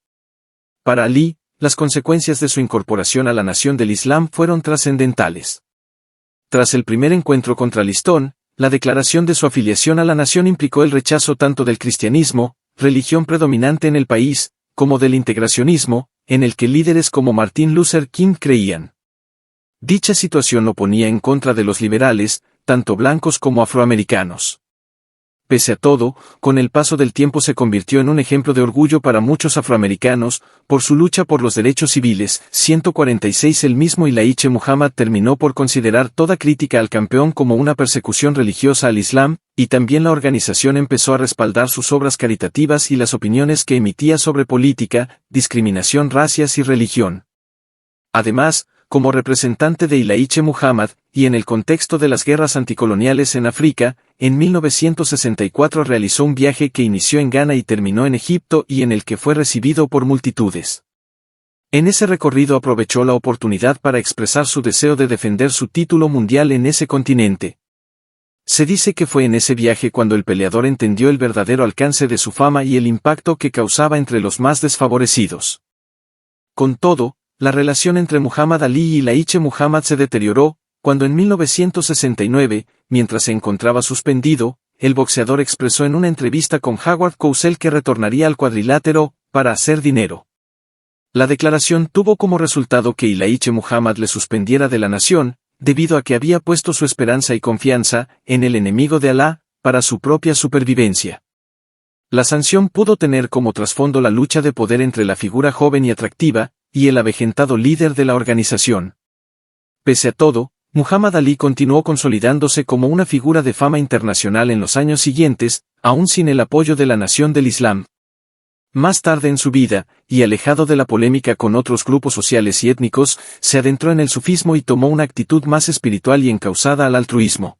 Para Ali, las consecuencias de su incorporación a la Nación del Islam fueron trascendentales. Tras el primer encuentro contra Liston, la declaración de su afiliación a la nación implicó el rechazo tanto del cristianismo, religión predominante en el país, como del integracionismo, en el que líderes como Martin Luther King creían. Dicha situación lo ponía en contra de los liberales, tanto blancos como afroamericanos. Pese a todo, con el paso del tiempo se convirtió en un ejemplo de orgullo para muchos afroamericanos, por su lucha por los derechos civiles. 146. El mismo Ilaiche Muhammad terminó por considerar toda crítica al campeón como una persecución religiosa al Islam, y también la organización empezó a respaldar sus obras caritativas y las opiniones que emitía sobre política, discriminación, racias y religión. Además, como representante de Ilaiche Muhammad, y en el contexto de las guerras anticoloniales en África, en 1964 realizó un viaje que inició en Ghana y terminó en Egipto y en el que fue recibido por multitudes. En ese recorrido aprovechó la oportunidad para expresar su deseo de defender su título mundial en ese continente. Se dice que fue en ese viaje cuando el peleador entendió el verdadero alcance de su fama y el impacto que causaba entre los más desfavorecidos. Con todo, la relación entre Muhammad Ali y Ilaiche Muhammad se deterioró, cuando en 1969, mientras se encontraba suspendido, el boxeador expresó en una entrevista con Howard Cosell que retornaría al cuadrilátero, para hacer dinero. La declaración tuvo como resultado que Ilaiche Muhammad le suspendiera de la nación, debido a que había puesto su esperanza y confianza en el enemigo de Alá, para su propia supervivencia. La sanción pudo tener como trasfondo la lucha de poder entre la figura joven y atractiva, y el avejentado líder de la organización. Pese a todo, Muhammad Ali continuó consolidándose como una figura de fama internacional en los años siguientes, aún sin el apoyo de la Nación del Islam. Más tarde en su vida, y alejado de la polémica con otros grupos sociales y étnicos, se adentró en el sufismo y tomó una actitud más espiritual y encauzada al altruismo.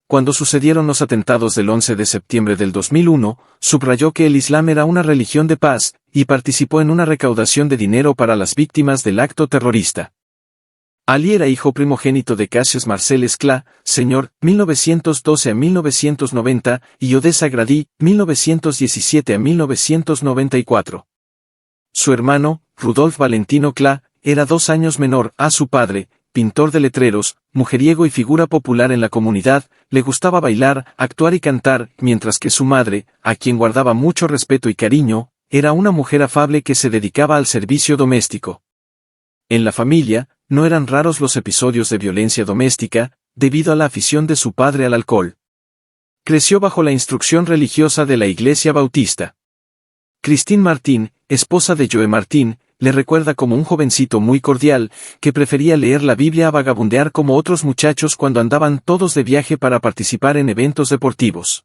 Cuando sucedieron los atentados del 11 de septiembre del 2001, subrayó que el Islam era una religión de paz, y participó en una recaudación de dinero para las víctimas del acto terrorista. Ali era hijo primogénito de Cassius Marcel Esclá, Sr., 1912 a 1990, y Odessa Grady, 1917 a 1994. Su hermano, Rudolf Valentino Clá, era 2 años menor a su padre, pintor de letreros, mujeriego y figura popular en la comunidad, le gustaba bailar, actuar y cantar, mientras que su madre, a quien guardaba mucho respeto y cariño, era una mujer afable que se dedicaba al servicio doméstico. En la familia, no eran raros los episodios de violencia doméstica, debido a la afición de su padre al alcohol. Creció bajo la instrucción religiosa de la Iglesia Bautista. Christine Martin, esposa de Joe Martin, le recuerda como un jovencito muy cordial, que prefería leer la Biblia a vagabundear como otros muchachos cuando andaban todos de viaje para participar en eventos deportivos.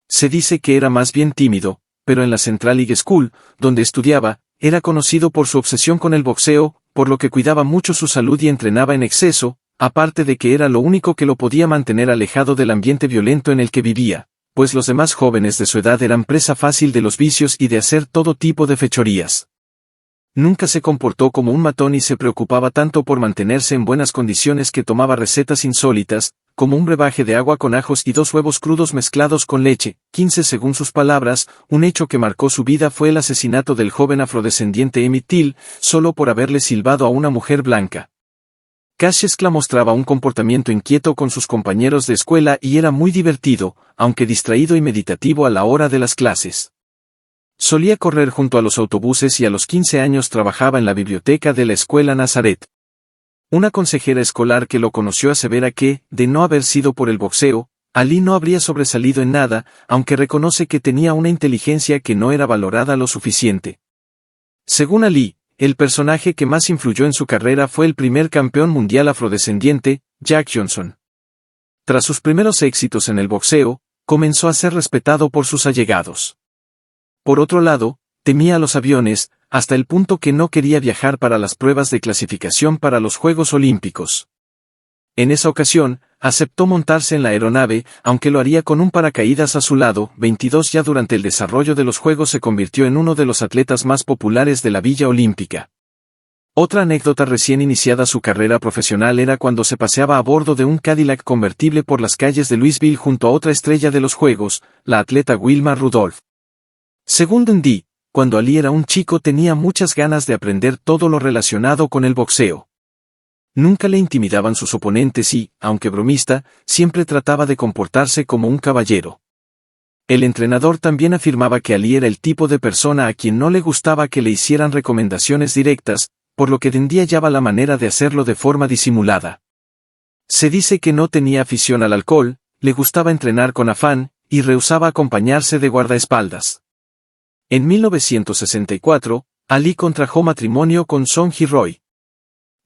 Se dice que era más bien tímido, pero en la Central League School, donde estudiaba, era conocido por su obsesión con el boxeo, por lo que cuidaba mucho su salud y entrenaba en exceso, aparte de que era lo único que lo podía mantener alejado del ambiente violento en el que vivía, pues los demás jóvenes de su edad eran presa fácil de los vicios y de hacer todo tipo de fechorías. Nunca se comportó como un matón y se preocupaba tanto por mantenerse en buenas condiciones que tomaba recetas insólitas, como un brebaje de agua con ajos y 2 huevos crudos mezclados con leche. 15 Según sus palabras, un hecho que marcó su vida fue el asesinato del joven afrodescendiente Emmett Till, solo por haberle silbado a una mujer blanca. Cassius Clay mostraba un comportamiento inquieto con sus compañeros de escuela y era muy divertido, aunque distraído y meditativo a la hora de las clases. Solía correr junto a los autobuses y a los 15 años trabajaba en la biblioteca de la escuela Nazaret. Una consejera escolar que lo conoció asevera que, de no haber sido por el boxeo, Ali no habría sobresalido en nada, aunque reconoce que tenía una inteligencia que no era valorada lo suficiente. Según Ali, el personaje que más influyó en su carrera fue el primer campeón mundial afrodescendiente, Jack Johnson. Tras sus primeros éxitos en el boxeo, comenzó a ser respetado por sus allegados. Por otro lado, temía a los aviones, hasta el punto que no quería viajar para las pruebas de clasificación para los Juegos Olímpicos. En esa ocasión, aceptó montarse en la aeronave, aunque lo haría con un paracaídas a su lado. 22 Ya durante el desarrollo de los Juegos se convirtió en uno de los atletas más populares de la Villa Olímpica. Otra anécdota recién iniciada su carrera profesional era cuando se paseaba a bordo de un Cadillac convertible por las calles de Louisville junto a otra estrella de los Juegos, la atleta Wilma Rudolph. Según Dundee, cuando Ali era un chico tenía muchas ganas de aprender todo lo relacionado con el boxeo. Nunca le intimidaban sus oponentes y, aunque bromista, siempre trataba de comportarse como un caballero. El entrenador también afirmaba que Ali era el tipo de persona a quien no le gustaba que le hicieran recomendaciones directas, por lo que Dundee hallaba la manera de hacerlo de forma disimulada. Se dice que no tenía afición al alcohol, le gustaba entrenar con afán, y rehusaba acompañarse de guardaespaldas. En 1964, Ali contrajo matrimonio con Song Hee-roy.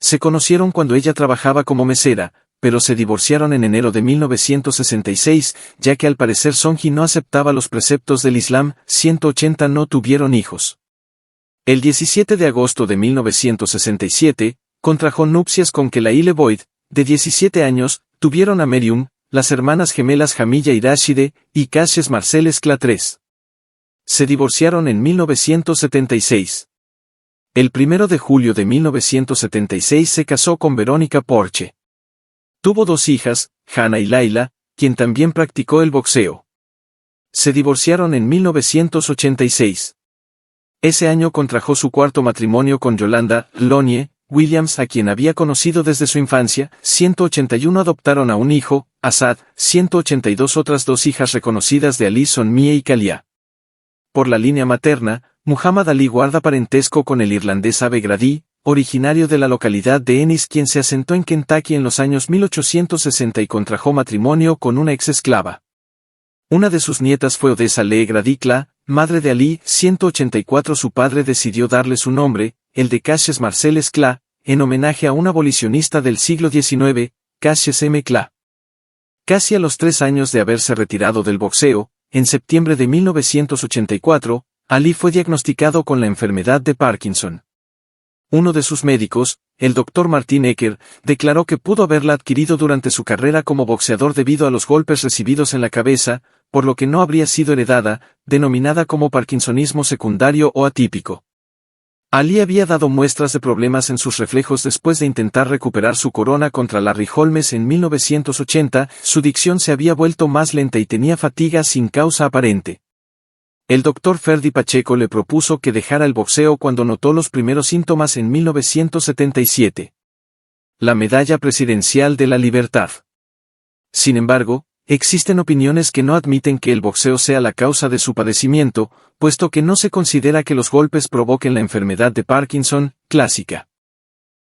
Se conocieron cuando ella trabajaba como mesera, pero se divorciaron en enero de 1966, ya que al parecer Song-hee no aceptaba los preceptos del Islam. 180 No tuvieron hijos. El 17 de agosto de 1967, contrajo nupcias con Kelaile Boyd, de 17 años, tuvieron a Merium, las hermanas gemelas Jamilla y Rashide, y Cassius Marcel Esclá III. Se divorciaron en 1976. El 1 de julio de 1976 se casó con Verónica Porche. Tuvo 2 hijas, Hannah y Laila, quien también practicó el boxeo. Se divorciaron en 1986. Ese año contrajo su 4º matrimonio con Yolanda Lonie Williams, a quien había conocido desde su infancia. 181 Adoptaron a un hijo, Asad. 182 Otras 2 hijas reconocidas de Ali son Mia y Kalia. Por la línea materna, Muhammad Ali guarda parentesco con el irlandés Abe Grady, originario de la localidad de Ennis, quien se asentó en Kentucky en los años 1860 y contrajo matrimonio con una ex-esclava. Una de sus nietas fue Odessa Lee Grady Clay, madre de Ali. 184 Su padre decidió darle su nombre, el de Cassius Marcel Esclá, en homenaje a un abolicionista del siglo XIX, Cassius M. Clay. Casi a los 3 años de haberse retirado del boxeo, en septiembre de 1984, Ali fue diagnosticado con la enfermedad de Parkinson. Uno de sus médicos, el Dr. Martin Ecker, declaró que pudo haberla adquirido durante su carrera como boxeador debido a los golpes recibidos en la cabeza, por lo que no habría sido heredada, denominada como parkinsonismo secundario o atípico. Ali había dado muestras de problemas en sus reflejos después de intentar recuperar su corona contra Larry Holmes en 1980, su dicción se había vuelto más lenta y tenía fatiga sin causa aparente. El Dr. Ferdy Pacheco le propuso que dejara el boxeo cuando notó los primeros síntomas en 1977. La Medalla Presidencial de la Libertad. Sin embargo, existen opiniones que no admiten que el boxeo sea la causa de su padecimiento, puesto que no se considera que los golpes provoquen la enfermedad de Parkinson, clásica.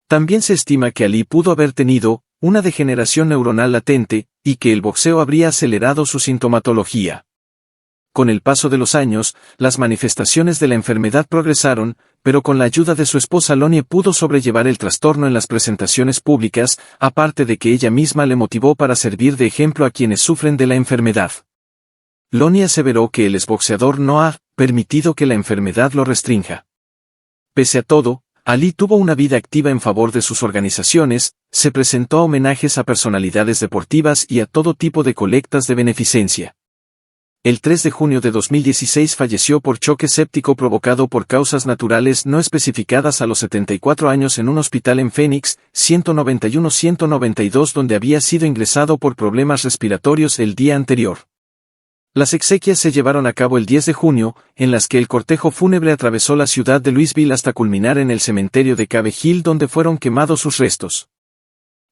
También se estima que Ali pudo haber tenido una degeneración neuronal latente, y que el boxeo habría acelerado su sintomatología. Con el paso de los años, las manifestaciones de la enfermedad progresaron, pero con la ayuda de su esposa Lonnie pudo sobrellevar el trastorno en las presentaciones públicas, aparte de que ella misma le motivó para servir de ejemplo a quienes sufren de la enfermedad. Lonnie aseveró que el exboxeador no ha permitido que la enfermedad lo restrinja. Pese a todo, Ali tuvo una vida activa en favor de sus organizaciones, se presentó a homenajes a personalidades deportivas y a todo tipo de colectas de beneficencia. El 3 de junio de 2016 falleció por choque séptico provocado por causas naturales no especificadas a los 74 años en un hospital en Phoenix, 191-192 donde había sido ingresado por problemas respiratorios el día anterior. Las exequias se llevaron a cabo el 10 de junio, en las que el cortejo fúnebre atravesó la ciudad de Louisville hasta culminar en el cementerio de Cave Hill donde fueron quemados sus restos.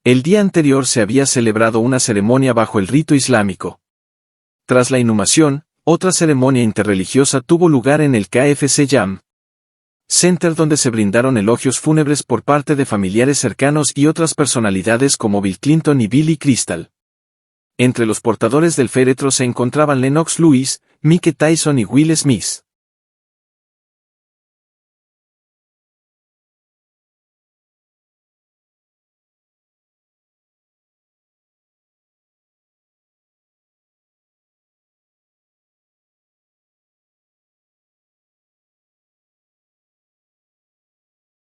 El día anterior se había celebrado una ceremonia bajo el rito islámico. Tras la inhumación, otra ceremonia interreligiosa tuvo lugar en el KFC Jam Center donde se brindaron elogios fúnebres por parte de familiares cercanos y otras personalidades como Bill Clinton y Billy Crystal. Entre los portadores del féretro se encontraban Lennox Lewis, Mike Tyson y Will Smith.